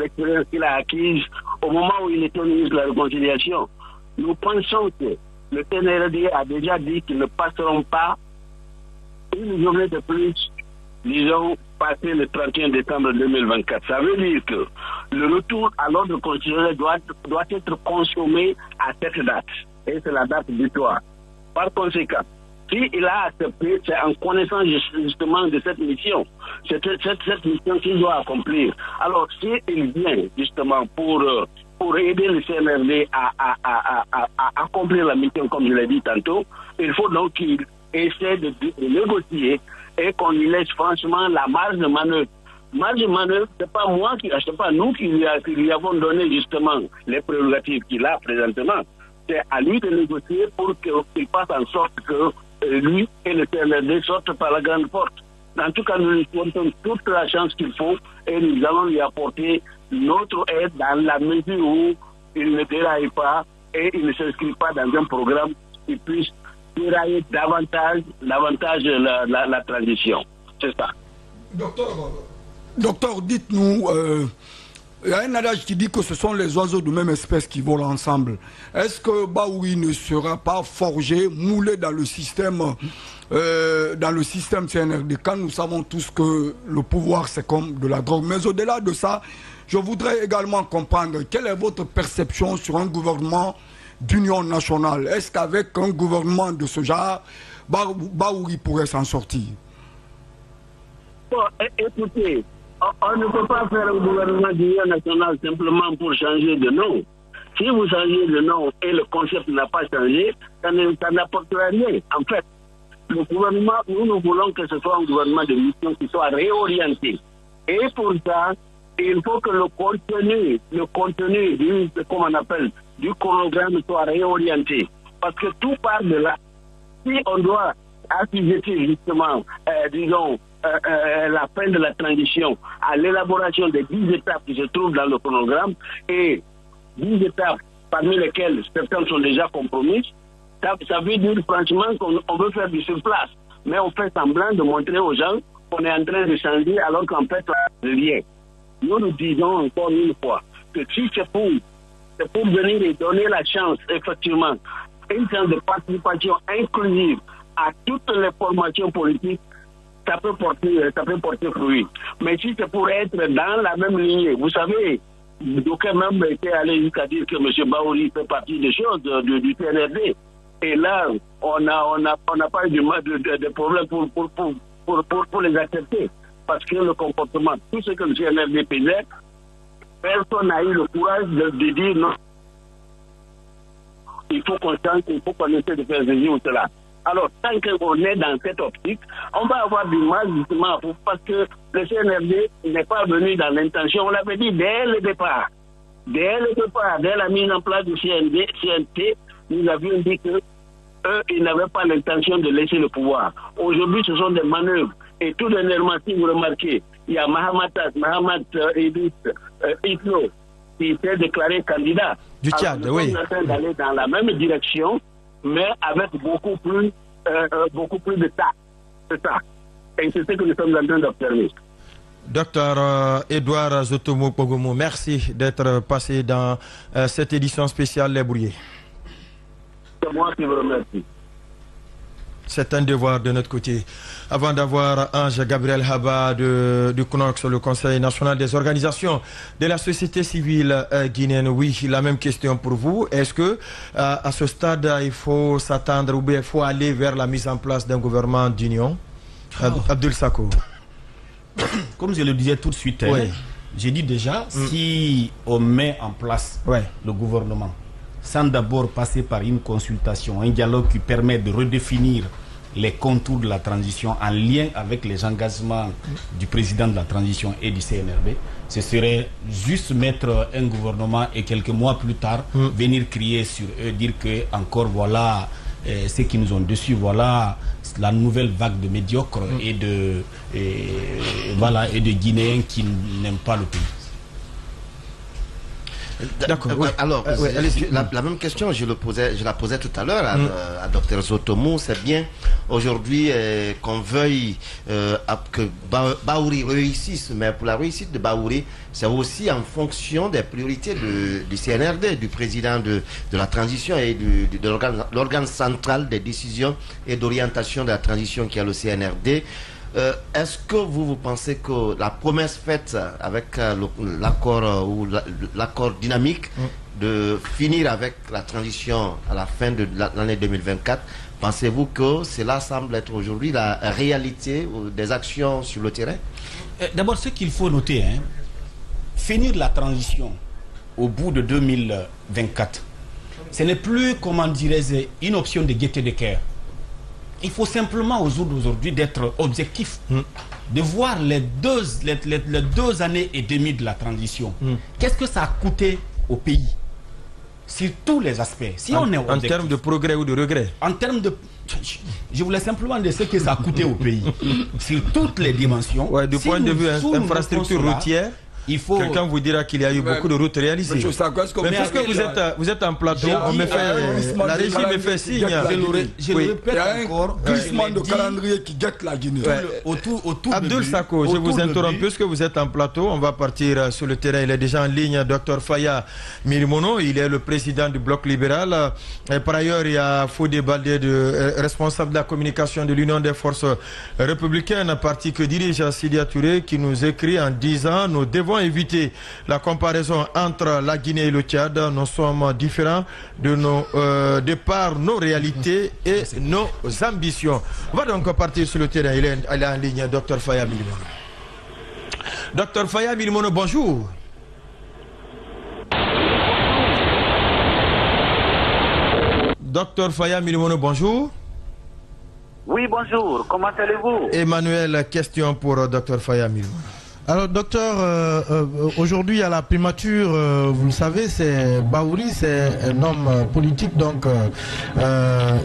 qu'il a acquise au moment où il était ministre de la Réconciliation. Nous pensons que le CNRD a déjà dit qu'ils ne passeront pas une journée de plus, disons, passé le 31 décembre 2024. Ça veut dire que le retour à l'ordre constitutionnel doit être consommé à cette date. Et c'est la date butoir. Par conséquent, s'il a accepté, c'est en connaissance justement de cette mission. Cette mission qu'il doit accomplir. Alors, s'il vient justement pour aider le CNRD à accomplir la mission, comme je l'ai dit tantôt, il faut donc qu'il essaie de négocier et qu'on lui laisse franchement la marge de manœuvre. Marge de manœuvre, c'est pas nous qui lui avons donné justement les prérogatives qu'il a présentement. C'est à lui de négocier pour qu'il fasse en sorte que lui et le CNRD sortent par la grande porte. En tout cas, nous lui donnons toute la chance qu'il faut et nous allons lui apporter notre aide dans la mesure où il ne déraille pas et il ne s'inscrit pas dans un programme qui puisse dérailler davantage la transition. C'est ça.
Docteur, dites-nous, il y a un adage qui dit que ce sont les oiseaux de même espèce qui volent ensemble. Est-ce que Bahouri ne sera pas forgé, moulé dans le système CNRD, quand nous savons tous que le pouvoir c'est comme de la drogue? Mais au-delà de ça, je voudrais également comprendre quelle est votre perception sur un gouvernement d'union nationale. Est-ce qu'avec un gouvernement de ce genre, Bahouri pourrait s'en sortir?
Bon, écoutez, on ne peut pas faire un gouvernement d'union nationale simplement pour changer de nom. Si vous changez de nom et le concept n'a pas changé, ça n'apportera rien. En fait, le gouvernement, nous voulons que ce soit un gouvernement de mission qui soit réorienté. Et pour ça, il faut que le contenu du chronogramme soit réorienté. Parce que tout part de là. Si on doit assujettir justement, la fin de la transition à l'élaboration des 10 étapes qui se trouvent dans le chronogramme et 10 étapes parmi lesquelles certaines sont déjà compromises, ça veut dire franchement qu'on veut faire du surplace. Mais on fait semblant de montrer aux gens qu'on est en train de changer alors qu'en fait, on ne rien. Nous disons encore une fois que si c'est pour venir et donner la chance, effectivement, une chance de participation inclusive à toutes les formations politiques, ça peut porter fruit. Mais si c'est pour être dans la même lignée, vous savez, d'aucuns même étaient allés jusqu'à dire que M. Bahouri fait partie des choses du CNRD. Et là, on n'a pas eu de problème pour les accepter. Parce que le comportement, tout ce que le CNRD faisait, personne n'a eu le courage de dire non. Il faut qu'on change, il faut qu'on essaie de faire ceci ou cela. Alors, tant qu'on est dans cette optique, on va avoir du mal justement parce que le CNRD n'est pas venu dans l'intention. On l'avait dit dès le départ. Dès la mise en place du CNT, nous avions dit que eux, ils n'avaient pas l'intention de laisser le pouvoir. Aujourd'hui, ce sont des manœuvres. Et tout dernièrement, si vous remarquez, il y a Mahamat Idriss Itno qui s'est déclaré candidat.
Du Tchad, oui.
On est en train d'aller dans la même direction, mais avec beaucoup plus de tact. C'est ça. Et c'est ce que nous sommes en train d'observer.
Docteur Edouard Zotomo Pogomo, merci d'être passé dans cette édition spéciale Les Brouillés.
C'est moi qui vous remercie.
C'est un devoir de notre côté. Avant d'avoir Ange Gabriel Haba du CNOX, le Conseil national des organisations de la société civile guinéenne, oui, la même question pour vous. Est-ce que à ce stade, il faut s'attendre ou bien il faut aller vers la mise en place d'un gouvernement d'union? Abdoul Sako.
Comme je le disais tout de suite,
oui.
J'ai dit déjà, si on met en place le gouvernement, sans d'abord passer par une consultation, un dialogue qui permet de redéfinir les contours de la transition en lien avec les engagements du président de la transition et du CNRD, ce serait juste mettre un gouvernement et quelques mois plus tard venir crier sur eux, dire que encore voilà ceux qui nous ont déçus, voilà la nouvelle vague de médiocres et de Guinéens qui n'aiment pas le pays.
D'accord. Alors, la même question, je la posais tout à l'heure à Dr Zotomo, c'est bien aujourd'hui qu'on veuille que Bahouri réussisse, mais pour la réussite de Bahouri, c'est aussi en fonction des priorités du CNRD, du président de la transition et de l'organe central des décisions et d'orientation de la transition qui est le CNRD. Est-ce que vous pensez que la promesse faite avec l'accord ou l'accord dynamique de finir avec la transition à la fin de l'année 2024, pensez-vous que cela semble être aujourd'hui la réalité des actions sur le terrain?
D'abord, ce qu'il faut noter, finir la transition au bout de 2024, ce n'est plus, comment dirais-je, une option de gaieté de cœur. Il faut simplement au jour d'aujourd'hui d'être objectif, de voir les 2 années et demie de la transition. Qu'est-ce que ça a coûté au pays sur tous les aspects? Si on est objectif,
en termes de progrès ou de regret?
En termes de... Je voulais simplement dire ce que ça a coûté au pays sur toutes les dimensions.
Ouais, du point de vue infrastructure routière, quelqu'un vous dira qu'il y a eu beaucoup de routes réalisées. Mais puisque vous êtes en plateau, la régie me fait signe.
Je le répète encore. Il y a un glissement de calendrier qui guette la Guinée.
Abdoul Sako, je vous interromps puisque vous êtes en plateau. On va partir sur le terrain. Il est déjà en ligne, Dr Faya Milimono. Il est le président du Bloc libéral. Et par ailleurs, il y a Fodé Baldé, responsable de la communication de l'Union des forces républicaines, parti que dirige Sidia Touré, qui nous écrit en disant: nous devons éviter la comparaison entre la Guinée et le Tchad. Nous sommes différents de par nos réalités et nos ambitions. On va donc partir sur le terrain. Il est en ligne, Dr Faya Milimono. Dr Faya Milimono, bonjour. Dr Faya Milimono, bonjour.
Oui, bonjour. Comment allez-vous?
Emmanuel, question pour Dr Faya Milimono.
Alors docteur, aujourd'hui à la primature, vous le savez, c'est Bahouri, c'est un homme politique, donc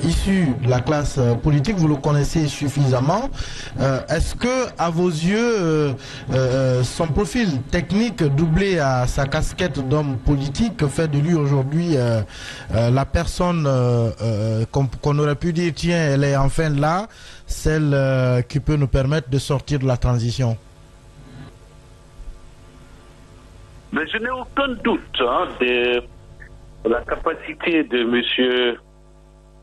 issu de la classe politique, vous le connaissez suffisamment. Est-ce que, à vos yeux, son profil technique doublé à sa casquette d'homme politique fait de lui aujourd'hui la personne qu'on aurait pu dire, tiens, elle est enfin là, celle qui peut nous permettre de sortir de la transition?
Mais je n'ai aucun doute de la capacité de M.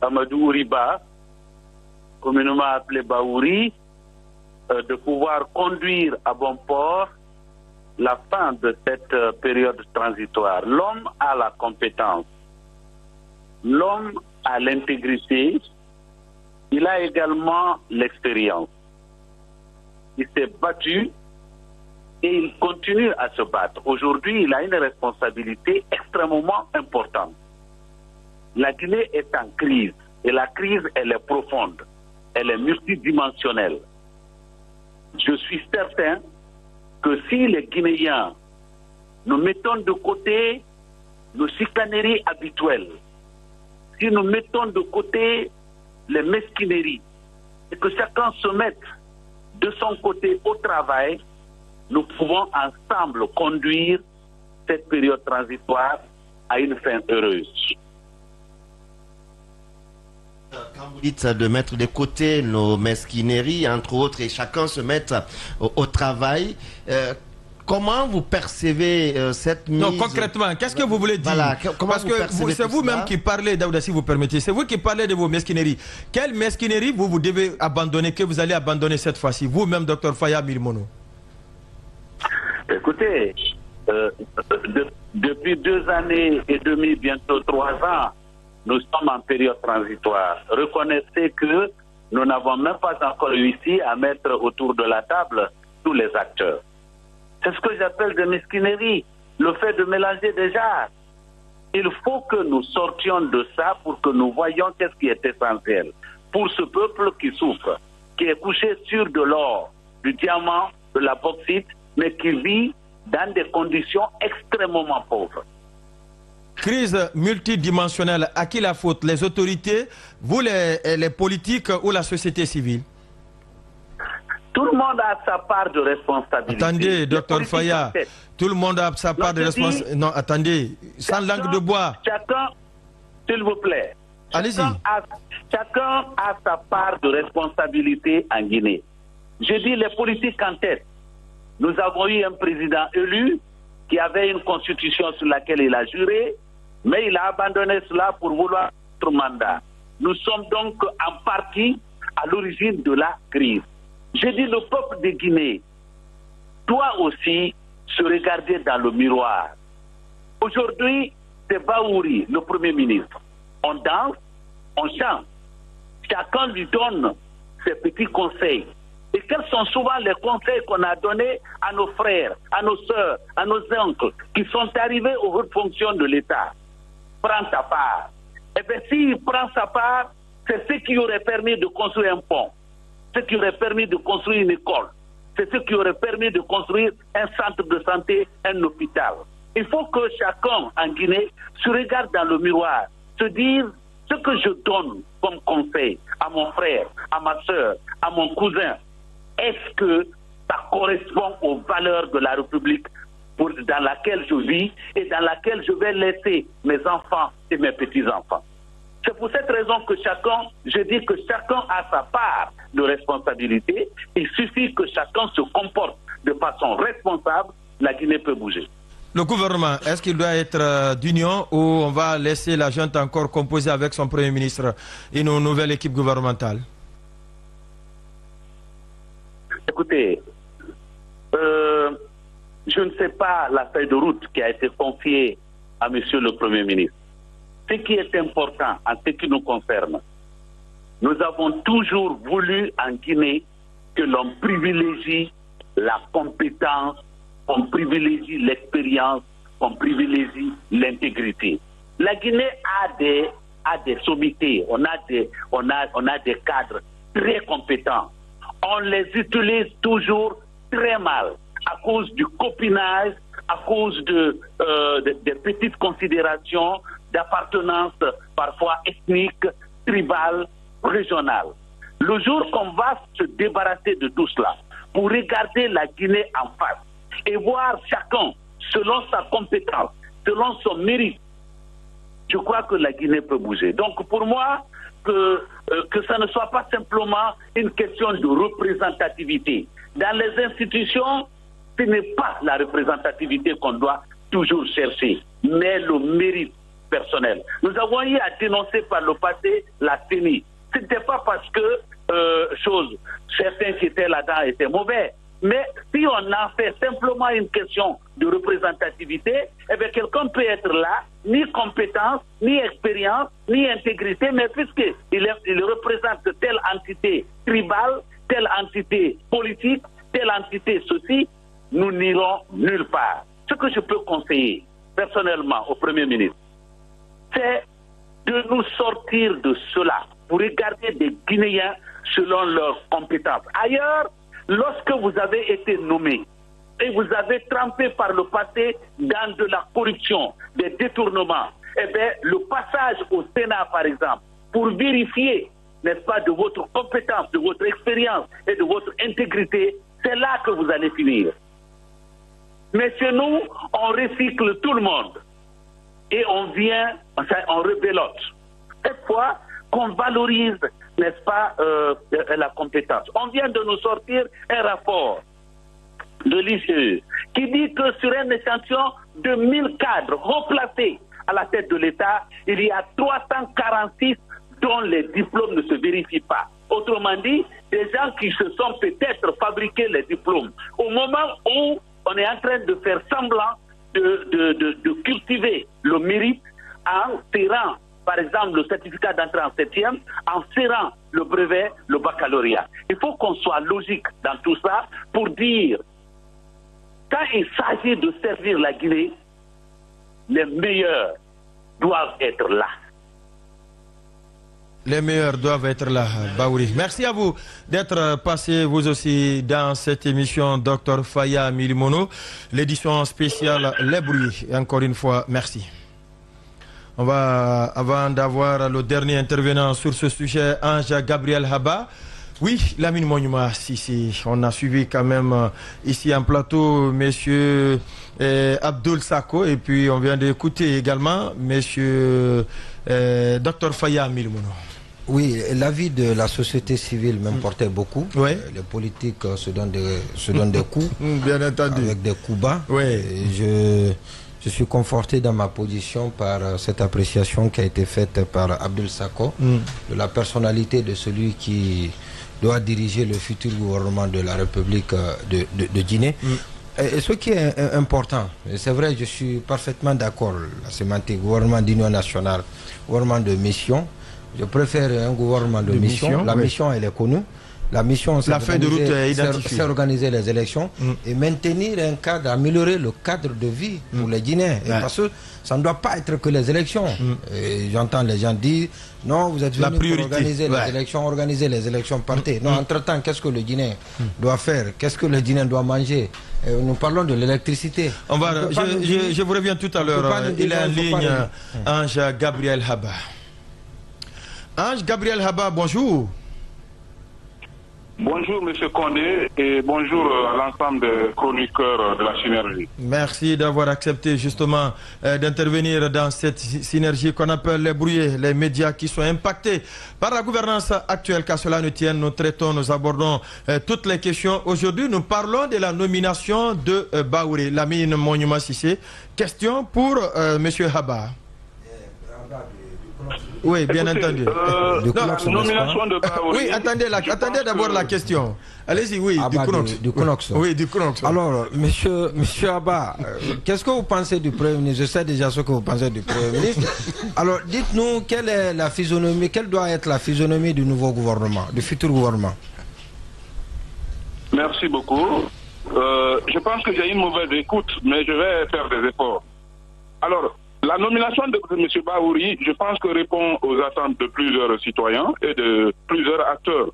Amadou Ouriba, communément appelé Bahouri, de pouvoir conduire à bon port la fin de cette période transitoire. L'homme a la compétence, l'homme a l'intégrité, il a également l'expérience. Il s'est battu et il continue à se battre. Aujourd'hui, il a une responsabilité extrêmement importante. La Guinée est en crise et la crise, elle est profonde, elle est multidimensionnelle. Je suis certain que si les Guinéens nous mettons de côté nos chicaneries habituelles, si nous mettons de côté les mesquineries et que chacun se mette de son côté au travail, nous pouvons ensemble conduire cette période transitoire à une fin heureuse.
Quand vous dites de mettre de côté nos mesquineries, entre autres, et chacun se mettre au travail, comment vous percevez cette mise...
Non, concrètement, qu'est-ce que vous voulez dire?
Voilà,
parce que c'est vous-même qui parlez, Daouda, si vous permettez, c'est vous qui parlez de vos mesquineries. Quelle mesquinerie vous devez abandonner, que vous allez abandonner cette fois-ci, vous-même, Dr Faya Milimono?
Écoutez, depuis 2 années et demie, bientôt 3 ans, nous sommes en période transitoire. Reconnaissez que nous n'avons même pas encore réussi à mettre autour de la table tous les acteurs. C'est ce que j'appelle de mesquinerie, le fait de mélanger des genres. Il faut que nous sortions de ça pour que nous voyions qu'est-ce qui est essentiel. Pour ce peuple qui souffre, qui est couché sur de l'or, du diamant, de la bauxite, mais qui vit dans des conditions extrêmement pauvres.
Crise multidimensionnelle, à qui la faute? Les autorités, vous les politiques ou la société civile?
Tout le monde a sa part de responsabilité.
Attendez, Dr Faya, tout le monde a sa part de responsabilité. Non, attendez, sans langue de bois.
Chacun, s'il vous plaît,
Allez-y.
Chacun a sa part de responsabilité en Guinée. Je dis les politiques en tête. Nous avons eu un président élu qui avait une constitution sur laquelle il a juré, mais il a abandonné cela pour vouloir notre mandat. Nous sommes donc en partie à l'origine de la crise. Je dis le peuple de Guinée doit aussi se regarder dans le miroir. Aujourd'hui, c'est Bahouri, le Premier ministre. On danse, on chante. Chacun lui donne ses petits conseils. Et quels sont souvent les conseils qu'on a donnés à nos frères, à nos sœurs, à nos oncles qui sont arrivés aux hautes fonctions de l'État? Prends ta part. Eh bien, s'il prend sa part, c'est ce qui aurait permis de construire un pont, ce qui aurait permis de construire une école, c'est ce qui aurait permis de construire un centre de santé, un hôpital. Il faut que chacun en Guinée se regarde dans le miroir, se dise ce que je donne comme conseil à mon frère, à ma soeur, à mon cousin, est-ce que ça correspond aux valeurs de la République dans laquelle je vis et dans laquelle je vais laisser mes enfants et mes petits-enfants? C'est pour cette raison que je dis que chacun a sa part de responsabilité. Il suffit que chacun se comporte de façon responsable, la Guinée peut bouger.
Le gouvernement, est-ce qu'il doit être d'union ou on va laisser la junte encore composer avec son Premier ministre et une nouvelle équipe gouvernementale?
Écoutez, je ne sais pas la feuille de route qui a été confiée à Monsieur le Premier ministre. Ce qui est important en ce qui nous concerne, nous avons toujours voulu en Guinée que l'on privilégie la compétence, qu'on privilégie l'expérience, qu'on privilégie l'intégrité. La Guinée a des sommités, on a des cadres très compétents. On les utilise toujours très mal à cause du copinage, à cause des petites considérations d'appartenance parfois ethnique, tribale, régionale. Le jour qu'on va se débarrasser de tout cela, pour regarder la Guinée en face et voir chacun selon sa compétence, selon son mérite, je crois que la Guinée peut bouger. Donc pour moi, que ça ne soit pas simplement une question de représentativité. Dans les institutions, ce n'est pas la représentativité qu'on doit toujours chercher, mais le mérite personnel. Nous avons eu à dénoncer par le passé la CENI. Ce n'était pas parce que certains qui étaient là-dedans étaient mauvais. Mais si on en fait simplement une question de représentativité, eh bien quelqu'un peut être là, ni compétence, ni expérience, ni intégrité, mais puisqu'il représente telle entité tribale, telle entité politique, telle entité ceci, nous n'irons nulle part. Ce que je peux conseiller personnellement au Premier ministre, c'est de nous sortir de cela pour regarder des Guinéens selon leurs compétences. Ailleurs, lorsque vous avez été nommé et vous avez trempé par le passé dans de la corruption, des détournements, eh bien, le passage au Sénat, par exemple, pour vérifier, n'est-ce pas, de votre compétence, de votre expérience et de votre intégrité, c'est là que vous allez finir. Mais chez nous, on recycle tout le monde et on rebelote. Cette fois qu'on valorise, n'est-ce pas, la compétence. On vient de nous sortir un rapport de l'ICE qui dit que sur un échantillon de 1000 cadres replacés à la tête de l'État, il y a 346 dont les diplômes ne se vérifient pas. Autrement dit, des gens qui se sont peut-être fabriqués les diplômes. Au moment où on est en train de faire semblant de cultiver le mérite en serrant, par exemple, le certificat d'entrée en 7e, en serrant le brevet, le baccalauréat. Il faut qu'on soit logique dans tout ça pour dire, quand il s'agit de servir la Guinée, les meilleurs doivent être là.
Les meilleurs doivent être là, Bahouri. Merci à vous d'être passé, vous aussi, dans cette émission, Dr Faya Milimono, l'édition spéciale Les Bruits. Encore une fois, merci. On va, avant d'avoir le dernier intervenant sur ce sujet, Ange Gabriel Haba. Oui, Lamine Monument, si, on a suivi quand même ici en plateau Monsieur Abdoul Sako, et puis on vient d'écouter également Monsieur Dr Faya Milmouno.
Oui, l'avis de la société civile m'importait beaucoup.
Oui.
Les politiques se donnent des coups,
bien entendu,
avec des coups bas.
Oui.
Et je suis conforté dans ma position par cette appréciation qui a été faite par Abdoul Sako de la personnalité de celui qui doit diriger le futur gouvernement de la République de Guinée. Et ce qui est important, et c'est vrai, je suis parfaitement d'accord, la sémantique, gouvernement d'union nationale, gouvernement de mission. Je préfère un gouvernement de mission. La mission, elle est connue. La mission, c'est organiser les élections et maintenir un cadre, améliorer le cadre de vie pour les Guinéens. Et parce que ça ne doit pas être que les élections. J'entends les gens dire, non, vous êtes venus pour organiser les élections, partez. Non, entre-temps, qu'est-ce que le Guinéen doit faire? Qu'est-ce que le Guinéen doit manger? Nous parlons de l'électricité.
Je vous reviens tout à l'heure. Il est en ligne, Ange Gabriel Haba. Ange Gabriel Haba, bonjour.
Bonjour M. Condé et bonjour à l'ensemble des chroniqueurs de la synergie.
Merci d'avoir accepté justement d'intervenir dans cette synergie qu'on appelle les brouillés, les médias qui sont impactés par la gouvernance actuelle. Qu'à cela ne tienne, nous traitons, nous abordons toutes les questions. Aujourd'hui, nous parlons de la nomination de Baouri, Lamine Monument Sissé. Question pour M. Haba. Oui, bien entendu.
Nomination de Baouri.
Oui, attendez d'abord la question. Allez-y, oui,
du Knox.
Oui, du Knox.
Alors, monsieur Abba, qu'est-ce que vous pensez du Premier ministre? Je sais déjà ce que vous pensez du Premier ministre. Alors, dites-nous, quelle est la physionomie, quelle doit être la physionomie du nouveau gouvernement, du futur gouvernement?
Merci beaucoup. Je pense que j'ai une mauvaise écoute, mais je vais faire des efforts. Alors, la nomination de M. Baouri, je pense que répond aux attentes de plusieurs citoyens et de plusieurs acteurs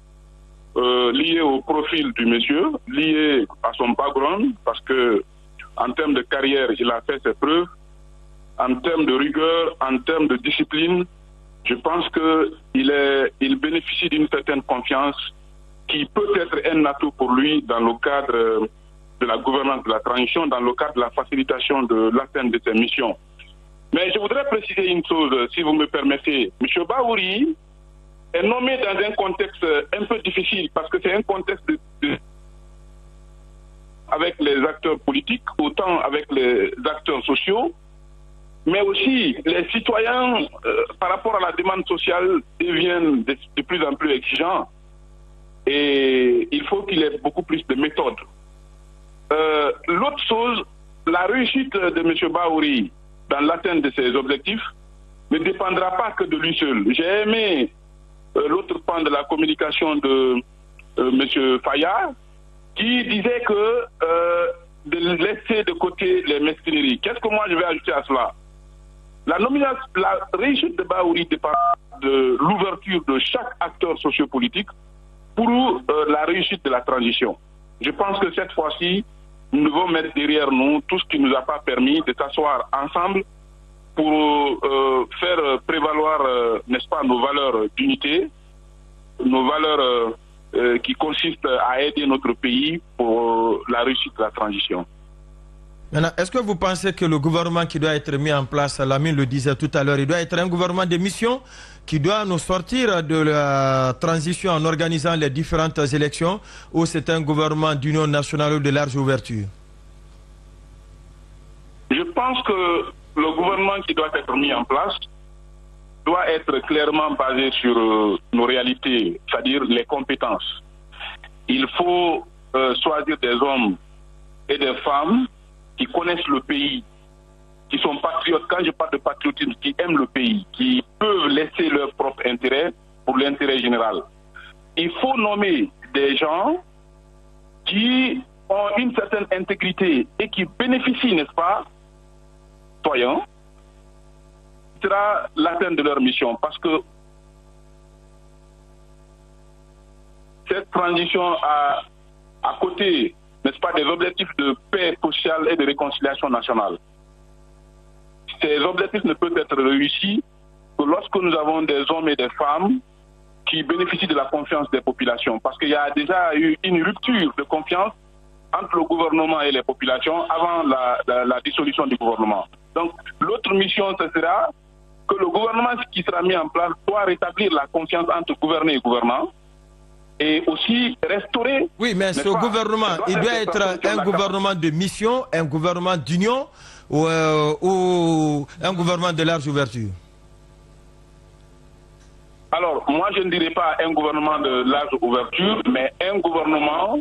liés au profil du monsieur, liés à son background, parce que en termes de carrière, il a fait ses preuves, en termes de rigueur, en termes de discipline, je pense qu'il bénéficie d'une certaine confiance qui peut être un atout pour lui dans le cadre de la gouvernance de la transition, dans le cadre de la facilitation de l'atteinte de ses missions. Mais je voudrais préciser une chose, si vous me permettez. M. Baouri est nommé dans un contexte un peu difficile, parce que c'est un contexte avec les acteurs politiques, autant avec les acteurs sociaux, mais aussi les citoyens, par rapport à la demande sociale, deviennent de plus en plus exigeants. Et il faut qu'il ait beaucoup plus de méthodes. L'autre chose, la réussite de M. Baouri dans l'atteinte de ses objectifs ne dépendra pas que de lui seul. J'ai aimé l'autre pan de la communication de M. Faya qui disait que de laisser de côté les mesquineries. Qu'est-ce que moi je vais ajouter à cela? La réussite de Baouri dépend de l'ouverture de chaque acteur sociopolitique pour la réussite de la transition. Je pense que cette fois-ci, nous devons mettre derrière nous tout ce qui ne nous a pas permis de s'asseoir ensemble pour faire prévaloir, n'est-ce pas, nos valeurs d'unité, nos valeurs qui consistent à aider notre pays pour la réussite de la transition.
Maintenant, est-ce que vous pensez que le gouvernement qui doit être mis en place, Lamine le disait tout à l'heure, il doit être un gouvernement de mission qui doit nous sortir de la transition en organisant les différentes élections, ou c'est un gouvernement d'union nationale ou de large ouverture?
Je pense que le gouvernement qui doit être mis en place doit être clairement basé sur nos réalités, c'est-à-dire les compétences. Il faut choisir des hommes et des femmes qui connaissent le pays, qui sont patriotes. Quand je parle de patriotisme, qui aiment le pays, qui peuvent laisser leur propre intérêt pour l'intérêt général. Il faut nommer des gens qui ont une certaine intégrité et qui bénéficient, n'est-ce pas, citoyens, sera l'atteinte de leur mission. Parce que cette transition à côté, n'est-ce pas, des objectifs de paix sociale et de réconciliation nationale. Ces objectifs ne peuvent être réussis que lorsque nous avons des hommes et des femmes qui bénéficient de la confiance des populations. Parce qu'il y a déjà eu une rupture de confiance entre le gouvernement et les populations avant la dissolution du gouvernement. Donc l'autre mission, ce sera que le gouvernement qui sera mis en place doit rétablir la confiance entre gouverner et gouvernants et aussi restaurer...
Oui, mais ce gouvernement, il doit être un gouvernement de mission, un gouvernement d'union ou un gouvernement de large ouverture?
Alors, moi je ne dirais pas un gouvernement de large ouverture, mais un gouvernement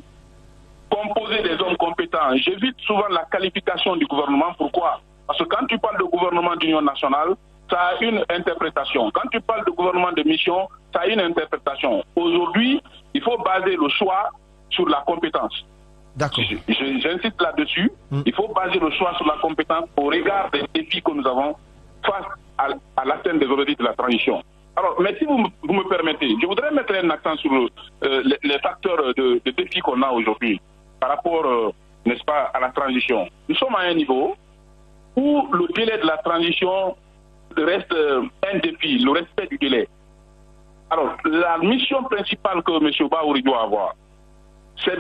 composé des hommes compétents. J'évite souvent la qualification du gouvernement. Pourquoi? Parce que quand tu parles de gouvernement d'union nationale, ça a une interprétation. Quand tu parles de gouvernement de mission, ça a une interprétation. Aujourd'hui, il faut baser le choix sur la compétence.
D'accord.
J'insiste là-dessus. Il faut baser le choix sur la compétence au regard des défis que nous avons face à l'atteinte des objectifs de la transition. Alors, mais si vous me permettez, je voudrais mettre un accent sur les facteurs de défis qu'on a aujourd'hui par rapport, n'est-ce pas, à la transition. Nous sommes à un niveau où le délai de la transition reste un défi, le respect du délai. Alors, la mission principale que M. Bahouri doit avoir, c'est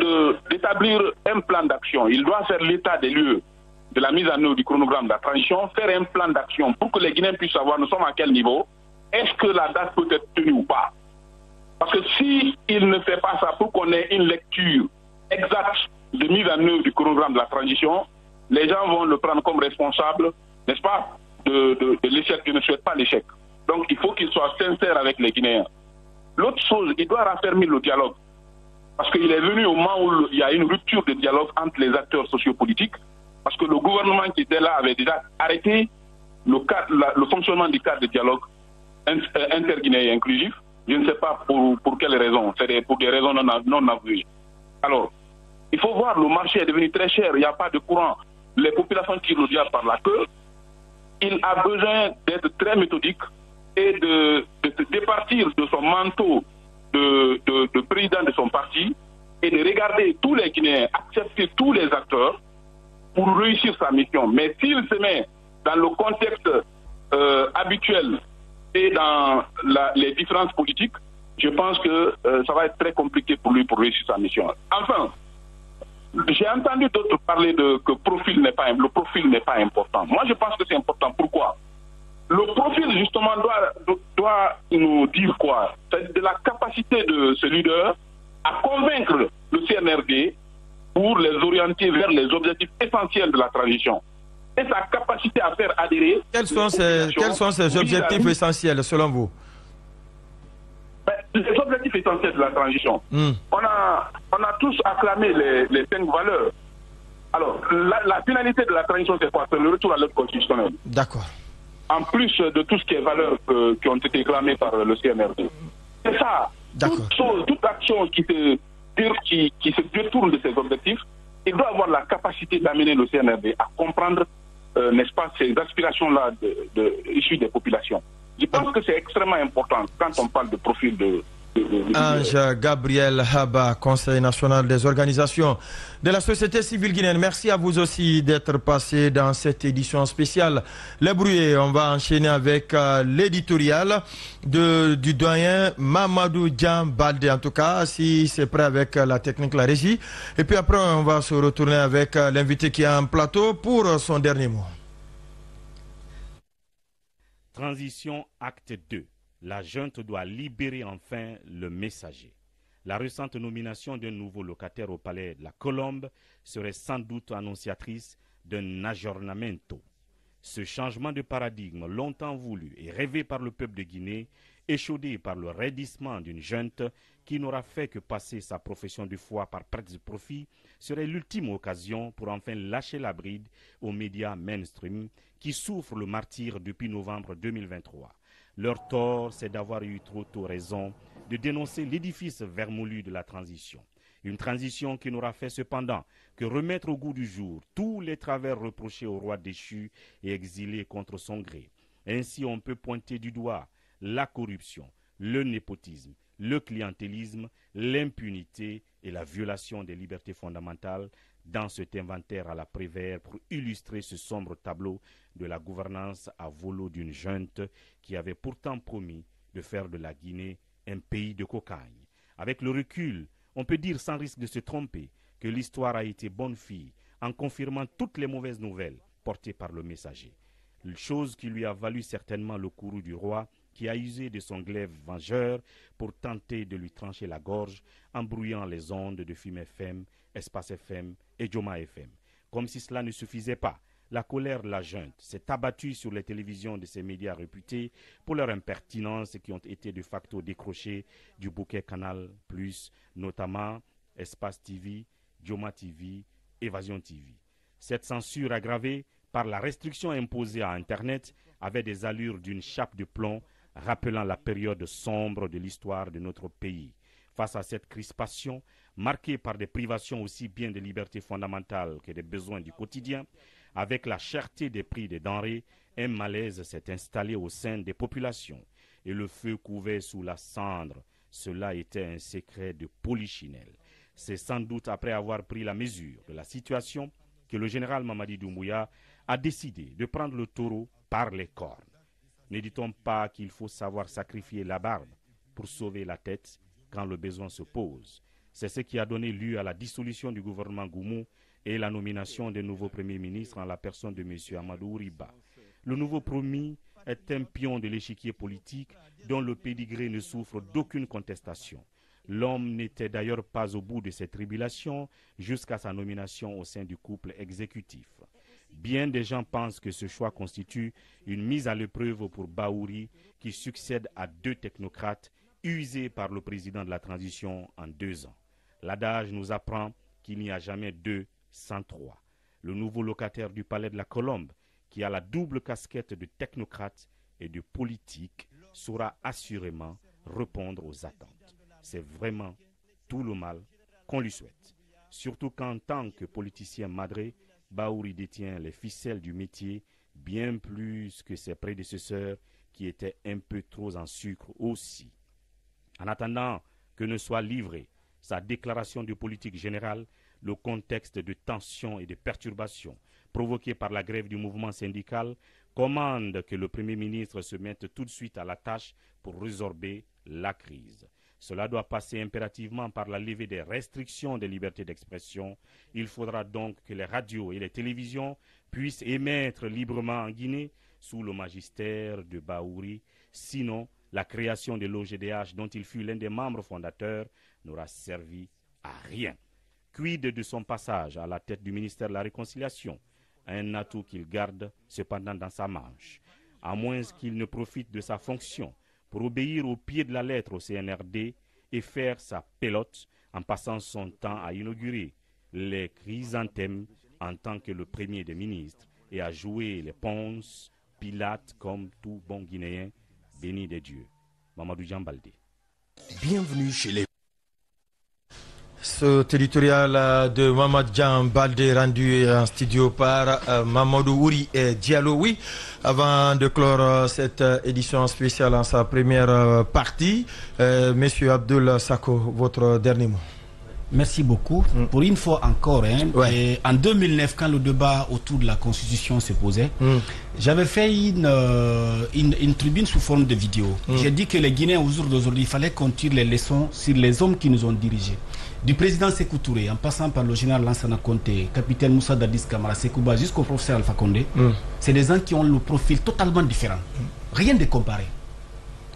d'établir un plan d'action. Il doit faire l'état des lieux de la mise en œuvre du chronogramme de la transition, faire un plan d'action pour que les Guinéens puissent savoir nous sommes à quel niveau, est-ce que la date peut être tenue ou pas. Parce que s'il ne fait pas ça pour qu'on ait une lecture exacte de mise en œuvre du chronogramme de la transition, les gens vont le prendre comme responsable, n'est-ce pas, de l'échec. Je ne souhaite pas l'échec. Donc il faut qu'il soit sincère avec les Guinéens. L'autre chose, il doit raffermir le dialogue. Parce qu'il est venu au moment où il y a une rupture de dialogue entre les acteurs sociopolitiques, parce que le gouvernement qui était là avait déjà arrêté le fonctionnement du cadre de dialogue interguinéen et inclusif. Je ne sais pas pour quelles raisons, c'est pour des raisons non avouées. Alors, il faut voir, le marché est devenu très cher, il n'y a pas de courant. Les populations tirent le diable par la queue. Il a besoin d'être très méthodique et de se départir de son manteau de président de son parti et de regarder tous les Guinéens, accepter tous les acteurs pour réussir sa mission. Mais s'il se met dans le contexte habituel et dans les différences politiques, je pense que ça va être très compliqué pour lui pour réussir sa mission. Enfin, j'ai entendu d'autres parler que le profil n'est pas important. Moi, je pense que c'est important. Pourquoi? Le profil, justement, doit nous dire quoi? C'est de la capacité de ce leader à convaincre le CNRD pour les orienter vers les objectifs essentiels de la transition. Et sa capacité à faire adhérer...
Quels sont ces objectifs essentiels, selon vous?
Les objectifs essentiels de la transition. On a tous acclamé les 5 valeurs. Alors, la finalité de la transition, c'est quoi? C'est le retour à l'ordre constitutionnel.
D'accord.
En plus de tout ce qui est valeurs qui ont été réclamées par le CNRD. C'est ça. Toute action qui se détourne de ces objectifs, il doit avoir la capacité d'amener le CNRD à comprendre, n'est-ce pas, ces aspirations-là issues des populations. Je pense que c'est extrêmement important quand on parle de profil de
Ange Gabriel Haba, Conseil national des organisations de la société civile guinéenne. Merci à vous aussi d'être passé dans cette édition spéciale. Les Brouillés, on va enchaîner avec l'éditorial du doyen Mamadou Dian Baldé, en tout cas, si c'est prêt avec la technique, la régie. Et puis après, on va se retourner avec l'invité qui est en plateau pour son dernier mot.
Transition acte 2. La junte doit libérer enfin le messager. La récente nomination d'un nouveau locataire au palais de la Colombe serait sans doute annonciatrice d'un aggiornamento. Ce changement de paradigme longtemps voulu et rêvé par le peuple de Guinée, échaudé par le raidissement d'une junte qui n'aura fait que passer sa profession de foi par perte de profit, serait l'ultime occasion pour enfin lâcher la bride aux médias mainstream qui souffrent le martyre depuis novembre 2023. Leur tort, c'est d'avoir eu trop tôt raison de dénoncer l'édifice vermoulu de la transition. Une transition qui n'aura fait cependant que remettre au goût du jour tous les travers reprochés au roi déchu et exilé contre son gré. Ainsi, on peut pointer du doigt la corruption, le népotisme, le clientélisme, l'impunité et la violation des libertés fondamentales dans cet inventaire à la Prévert pour illustrer ce sombre tableau de la gouvernance à volo d'une junte qui avait pourtant promis de faire de la Guinée un pays de cocagne. Avec le recul, on peut dire sans risque de se tromper que l'histoire a été bonne fille en confirmant toutes les mauvaises nouvelles portées par le messager. chose qui lui a valu certainement le courroux du roi, qui a usé de son glaive vengeur pour tenter de lui trancher la gorge en brouillant les ondes de Fim FM, Espace FM et Joma FM. Comme si cela ne suffisait pas, la colère de la junte s'est abattue sur les télévisions de ces médias réputés pour leur impertinence qui ont été de facto décrochés du bouquet Canal+, notamment Espace TV, Joma TV, Évasion TV. Cette censure aggravée par la restriction imposée à Internet avait des allures d'une chape de plomb rappelant la période sombre de l'histoire de notre pays. Face à cette crispation, marquée par des privations aussi bien des libertés fondamentales que des besoins du quotidien, avec la cherté des prix des denrées, un malaise s'est installé au sein des populations et le feu couvait sous la cendre. Cela était un secret de polichinelle. C'est sans doute après avoir pris la mesure de la situation que le général Mamadi Doumbouya a décidé de prendre le taureau par les cornes. Ne dit-on pas qu'il faut savoir sacrifier la barbe pour sauver la tête quand le besoin se pose? C'est ce qui a donné lieu à la dissolution du gouvernement Goumou et la nomination des nouveaux premiers ministres en la personne de M. Amadou Riba. Le nouveau promis est un pion de l'échiquier politique dont le pédigré ne souffre d'aucune contestation. L'homme n'était d'ailleurs pas au bout de ses tribulations jusqu'à sa nomination au sein du couple exécutif. Bien des gens pensent que ce choix constitue une mise à l'épreuve pour Bahouri qui succède à deux technocrates usés par le président de la transition en 2 ans. L'adage nous apprend qu'il n'y a jamais 2 sans 3. Le nouveau locataire du palais de la Colombe, qui a la double casquette de technocrate et de politique, saura assurément répondre aux attentes. C'est vraiment tout le mal qu'on lui souhaite. Surtout qu'en tant que politicien madré, Bahouri détient les ficelles du métier bien plus que ses prédécesseurs qui étaient un peu trop en sucre aussi. En attendant que ne soit livrée sa déclaration de politique générale, le contexte de tension et de perturbation provoqué par la grève du mouvement syndical commande que le Premier ministre se mette tout de suite à la tâche pour résorber la crise. Cela doit passer impérativement par la levée des restrictions des libertés d'expression. Il faudra donc que les radios et les télévisions puissent émettre librement en Guinée sous le magistère de Bahouri. Sinon, la création de l'OGDH, dont il fut l'un des membres fondateurs, n'aura servi à rien. Quid de son passage à la tête du ministère de la Réconciliation, un atout qu'il garde cependant dans sa manche, à moins qu'il ne profite de sa fonction pour obéir au pied de la lettre au CNRD et faire sa pelote en passant son temps à inaugurer les chrysanthèmes en tant que le premier des ministres et à jouer les Ponce Pilate comme tout bon Guinéen béni des dieux. Mamadou Djambaldé.
Bienvenue chez les...
Ce territorial de Mamadou Djambaldé rendu en studio par Mamadou Ouri et Diallo. Oui, avant de clore cette édition spéciale en sa première partie, Monsieur Abdoul Sako, votre dernier mot.
Merci beaucoup. Pour une fois encore, et en 2009, quand le débat autour de la Constitution se posait, j'avais fait une tribune sous forme de vidéo. J'ai dit que les Guinéens, au jour d'aujourd'hui, il fallait qu'on tire les leçons sur les hommes qui nous ont dirigés. Du président Sékou Touré, en passant par le général Lansana Conté, capitaine Moussa Dadis Camara, Sekouba, jusqu'au professeur Alpha Condé, c'est des gens qui ont le profil totalement différent. Rien de comparé.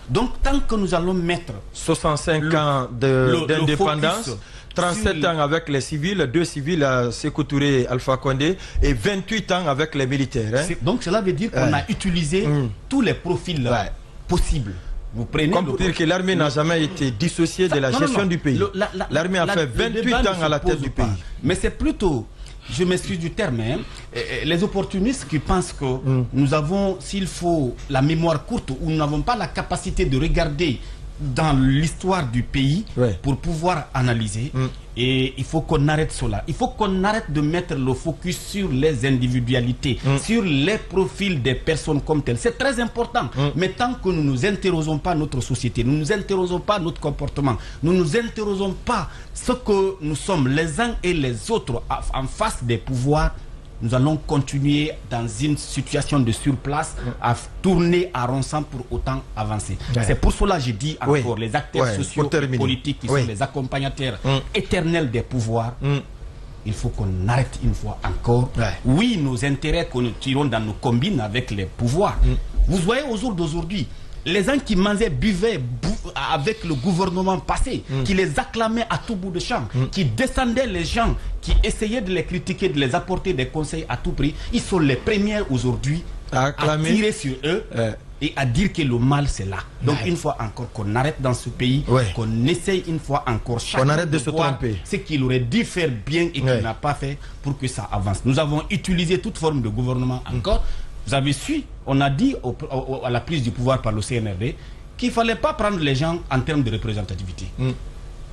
Donc, tant que nous allons mettre
65 ans d'indépendance, 37 ans avec les civils, 2 civils, Sékou Touré et Alpha Condé, et 28 ans avec les militaires.
Donc, cela veut dire qu'on a utilisé tous les profils possibles. Vous prenez
comme pour dire que l'armée n'a jamais été dissociée de la gestion du pays. L'armée a fait 28 ans à la tête du pays.
Mais c'est plutôt, je m'excuse du terme, les opportunistes qui pensent que nous avons, s'il faut, la mémoire courte, ou nous n'avons pas la capacité de regarder dans l'histoire du pays pour pouvoir analyser. Et il faut qu'on arrête cela. Il faut qu'on arrête de mettre le focus sur les individualités, sur les profils des personnes comme telles. C'est très important. Mais tant que nous ne nous interrogeons pas notre société, nous ne nous interrogeons pas notre comportement, nous ne nous interrogeons pas ce que nous sommes les uns et les autres en face des pouvoirs, nous allons continuer dans une situation de surplace à tourner à rond sans pour autant avancer. C'est pour cela que je dis encore, les acteurs sociaux et politiques qui sont les accompagnateurs éternels des pouvoirs, il faut qu'on arrête une fois encore. Oui, nos intérêts que nous tirons dans nos combines avec les pouvoirs. Vous voyez au jour d'aujourd'hui, les gens qui mangeaient, buvaient avec le gouvernement passé, qui les acclamaient à tout bout de champ, qui descendaient les gens, qui essayaient de les critiquer, de les apporter des conseils à tout prix, ils sont les premiers aujourd'hui à tirer sur eux et à dire que le mal c'est là. Donc une fois encore qu'on arrête dans ce pays, qu'on essaye une fois encore
on arrête de se tromper.
Ce qu'il aurait dû faire bien et qu'il n'a pas fait pour que ça avance. Nous avons utilisé toute forme de gouvernement encore. Vous avez su, on a dit à la prise du pouvoir par le CNRD qu'il ne fallait pas prendre les gens en termes de représentativité.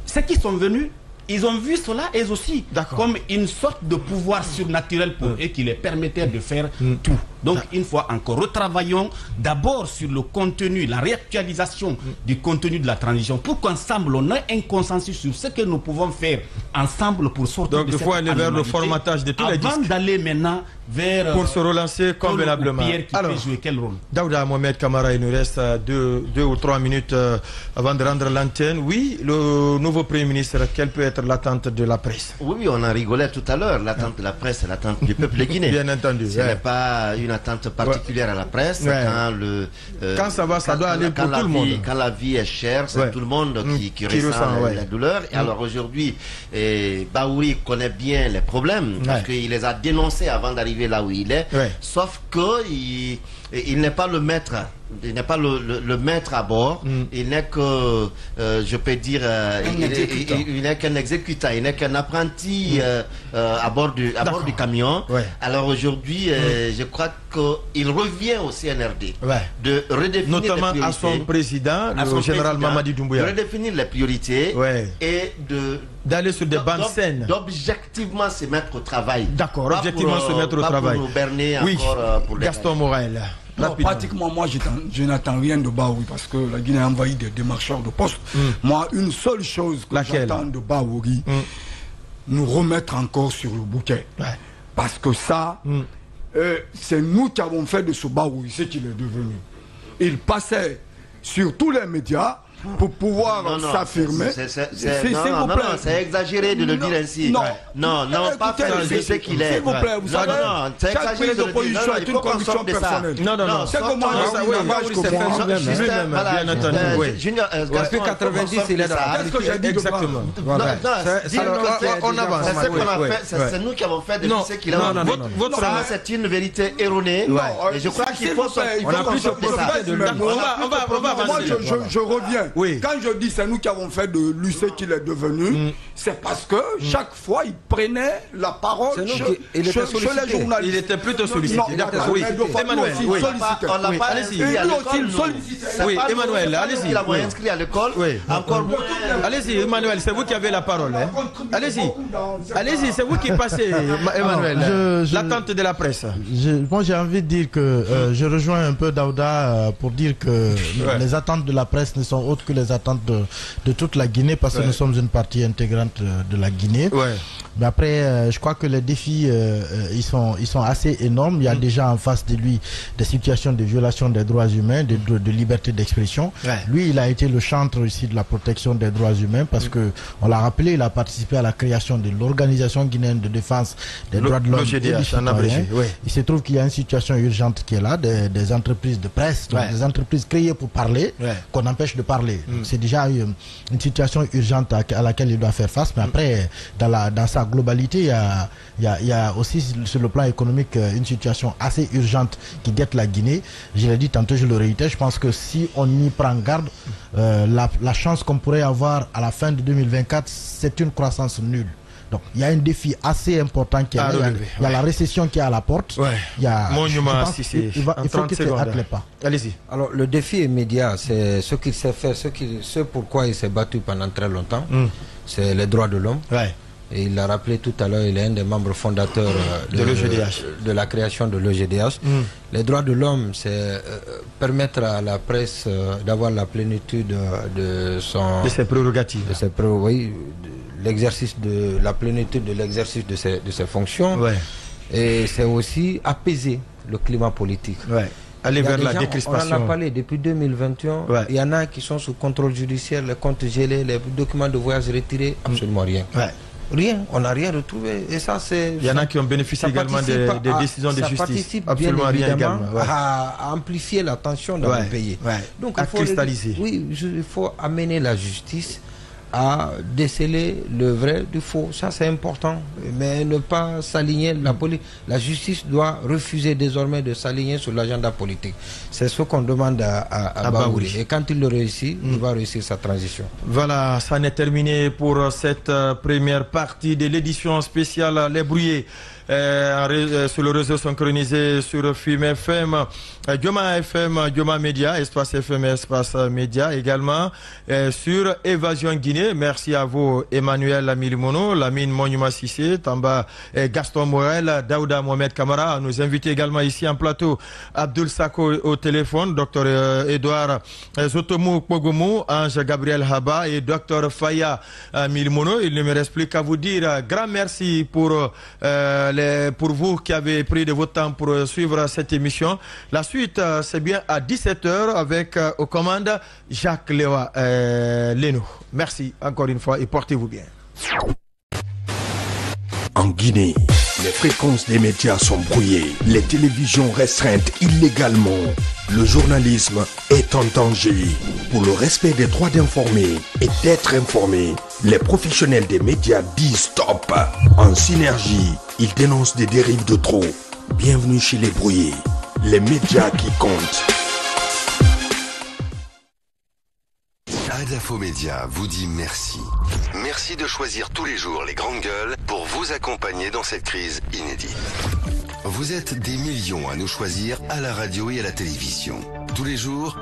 Ceux qui sont venus, ils ont vu cela eux aussi comme une sorte de pouvoir surnaturel pour eux qui les permettait de faire tout. Donc une fois encore, retravaillons d'abord sur le contenu, la réactualisation du contenu de la transition pour qu'ensemble on ait un consensus sur ce que nous pouvons faire ensemble pour sortir de cette
il faut aller vers le formatage de tous les disques.
Avant d'aller maintenant vers...
pour se relancer convenablement.
Alors, jouer quel rôle?
Daouda Mohamed Kamara, il nous reste 2 ou 3 minutes avant de rendre l'antenne. Oui, le nouveau Premier ministre, quelle peut être l'attente de la presse?
Oui, on en rigolait tout à l'heure. L'attente de la presse, c'est l'attente du peuple guinéen.
Bien entendu.
Ce n'est pas une attente particulière à la presse.
Quand ça va, ça doit aller pour tout le monde.
Quand la vie est chère, c'est tout le monde qui ressent la douleur. Et alors aujourd'hui, Bahouri connaît bien les problèmes parce qu'il les a dénoncés avant d'arriver là où il est. Sauf que il n'est pas le maître. Il n'est pas le maître à bord. Il n'est que, je peux dire, il n'est qu'un exécutant. Il n'est qu'un apprenti à bord du camion. Alors aujourd'hui, je crois qu'il revient au CNRD de redéfinir
notamment
les priorités,
à son président, le général Mamadi Doumbouya,
de redéfinir les priorités et
d'aller sur des bandes saines,
d'objectivement se mettre au travail.
D'accord, objectivement se mettre au travail.
Pour nous berner encore pour les
Gaston Morel.
Non, pratiquement, moi, je n'attends rien de Bahouri parce que la Guinée a envahi des démarcheurs de poste. Moi, une seule chose que j'attends de Bahouri, nous remettre encore sur le bouquet. Parce que ça, c'est nous qui avons fait de ce Bahouri ce qu'il est devenu. Il passait sur tous les médias pour pouvoir s'affirmer.
C'est exagéré de le dire ainsi. Non, pas faire le ce qu'il est.
S'il vous plaît, vous savez, chaque prise d'opposition est une conviction personnelle.
Non.
C'est que moi,
bien entendu.
Depuis 90, il est dans la
Qu'est-ce que j'ai dit
exactement.
On avance. C'est nous qui avons fait de ce qu'il a. Ça, c'est une vérité erronée. Et je crois qu'il faut
on a plus de on va avancer.
Moi, je reviens. Quand je dis c'est nous qui avons fait de lui ce qu'il est devenu, c'est parce que chaque fois il prenait la parole chez les journalistes.
Il était plutôt sollicité. Oui, Emmanuel.
On l'a pas inscrit à l'école.
Oui, Emmanuel, allez-y.
Il a inscrit à l'école. Encore moins.
Allez-y, Emmanuel, c'est vous qui avez la parole. Allez-y, c'est vous qui passez, Emmanuel. L'attente de la presse.
Moi, j'ai envie de dire que je rejoins un peu Daouda pour dire que les attentes de la presse ne sont autres que les attentes de toute la Guinée parce que nous sommes une partie intégrante de la Guinée. Mais après, je crois que les défis, ils sont assez énormes. Il y a déjà en face de lui des situations de violation des droits humains, de liberté d'expression. Lui, il a été le chantre ici de la protection des droits humains parce que, on l'a rappelé, il a participé à la création de l'Organisation guinéenne de défense des droits de l'homme et du citoyen. Il se trouve qu'il y a une situation urgente qui est là, des entreprises de presse, des entreprises créées pour parler, qu'on empêche de parler. C'est déjà une situation urgente à laquelle il doit faire face. Mais après, dans sa globalité, il y a aussi sur le plan économique une situation assez urgente qui guette la Guinée. Je l'ai dit tantôt, je le réitère, je pense que si on y prend garde, la chance qu'on pourrait avoir à la fin de 2024, c'est une croissance nulle. Donc il y a un défi assez important qui est là. Il y a la récession qui est à la porte. Il y a il faut qu'il se hâte les pas.
Allez-y.
Alors le défi immédiat, c'est ce qu'il sait faire, ce pourquoi il s'est battu pendant très longtemps, c'est les droits de l'homme. Et il l'a rappelé tout à l'heure, il est un des membres fondateurs de la création de l'EGDH. Les droits de l'homme, c'est permettre à la presse d'avoir la plénitude de
ses prérogatives.
L'exercice de la plénitude de l'exercice de ses fonctions. Et c'est aussi apaiser le climat politique.
Aller vers la décrispation.
On en a parlé depuis 2021. Il y en a qui sont sous contrôle judiciaire, les comptes gelés, les documents de voyage retirés, absolument rien. Rien, on n'a rien retrouvé. Et ça, c'est.
Il y en a qui ont bénéficié également des décisions de justice.
Ça participe
absolument
bien
rien également.
À amplifier la tension dans le pays. Donc,
à cristalliser.
Il faut amener la justice à déceler le vrai du faux. Ça, c'est important. Mais ne pas s'aligner. La justice doit refuser désormais de s'aligner sur l'agenda politique. C'est ce qu'on demande à Bahouri. Et quand il le réussit, il va réussir sa transition.
Voilà, ça en est terminé pour cette première partie de l'édition spéciale Les Brouillés. Sur le réseau synchronisé sur FIM FM, Dioma FM, Dioma Média, Espace FM, Espace Média également, sur Évasion Guinée. Merci à vous, Emmanuel Milimono, Lamine Monuma Sissé, Tamba Gaston Morel, Daouda Mohamed Kamara. Nous invitons également ici en plateau Abdoul Sako au téléphone, Dr Edouard Zotomou Pogomou, Ange Gabriel Haba et Dr Faya Milimono. Il ne me reste plus qu'à vous dire grand merci pour vous qui avez pris de votre temps pour suivre cette émission. La suite, c'est bien à 17h avec aux commandes Jacques Léa Leno. Merci encore une fois et portez-vous bien.
En Guinée, les fréquences des médias sont brouillées, les télévisions restreintes illégalement. Le journalisme est en danger. Pour le respect des droits d'informer et d'être informé, les professionnels des médias disent stop. En synergie, ils dénoncent des dérives de trop. Bienvenue chez les brouillés, les médias qui comptent.
Adafo Média vous dit merci. Merci de choisir tous les jours les grandes gueules pour vous accompagner dans cette crise inédite. Vous êtes des millions à nous choisir à la radio et à la télévision. Tous les jours,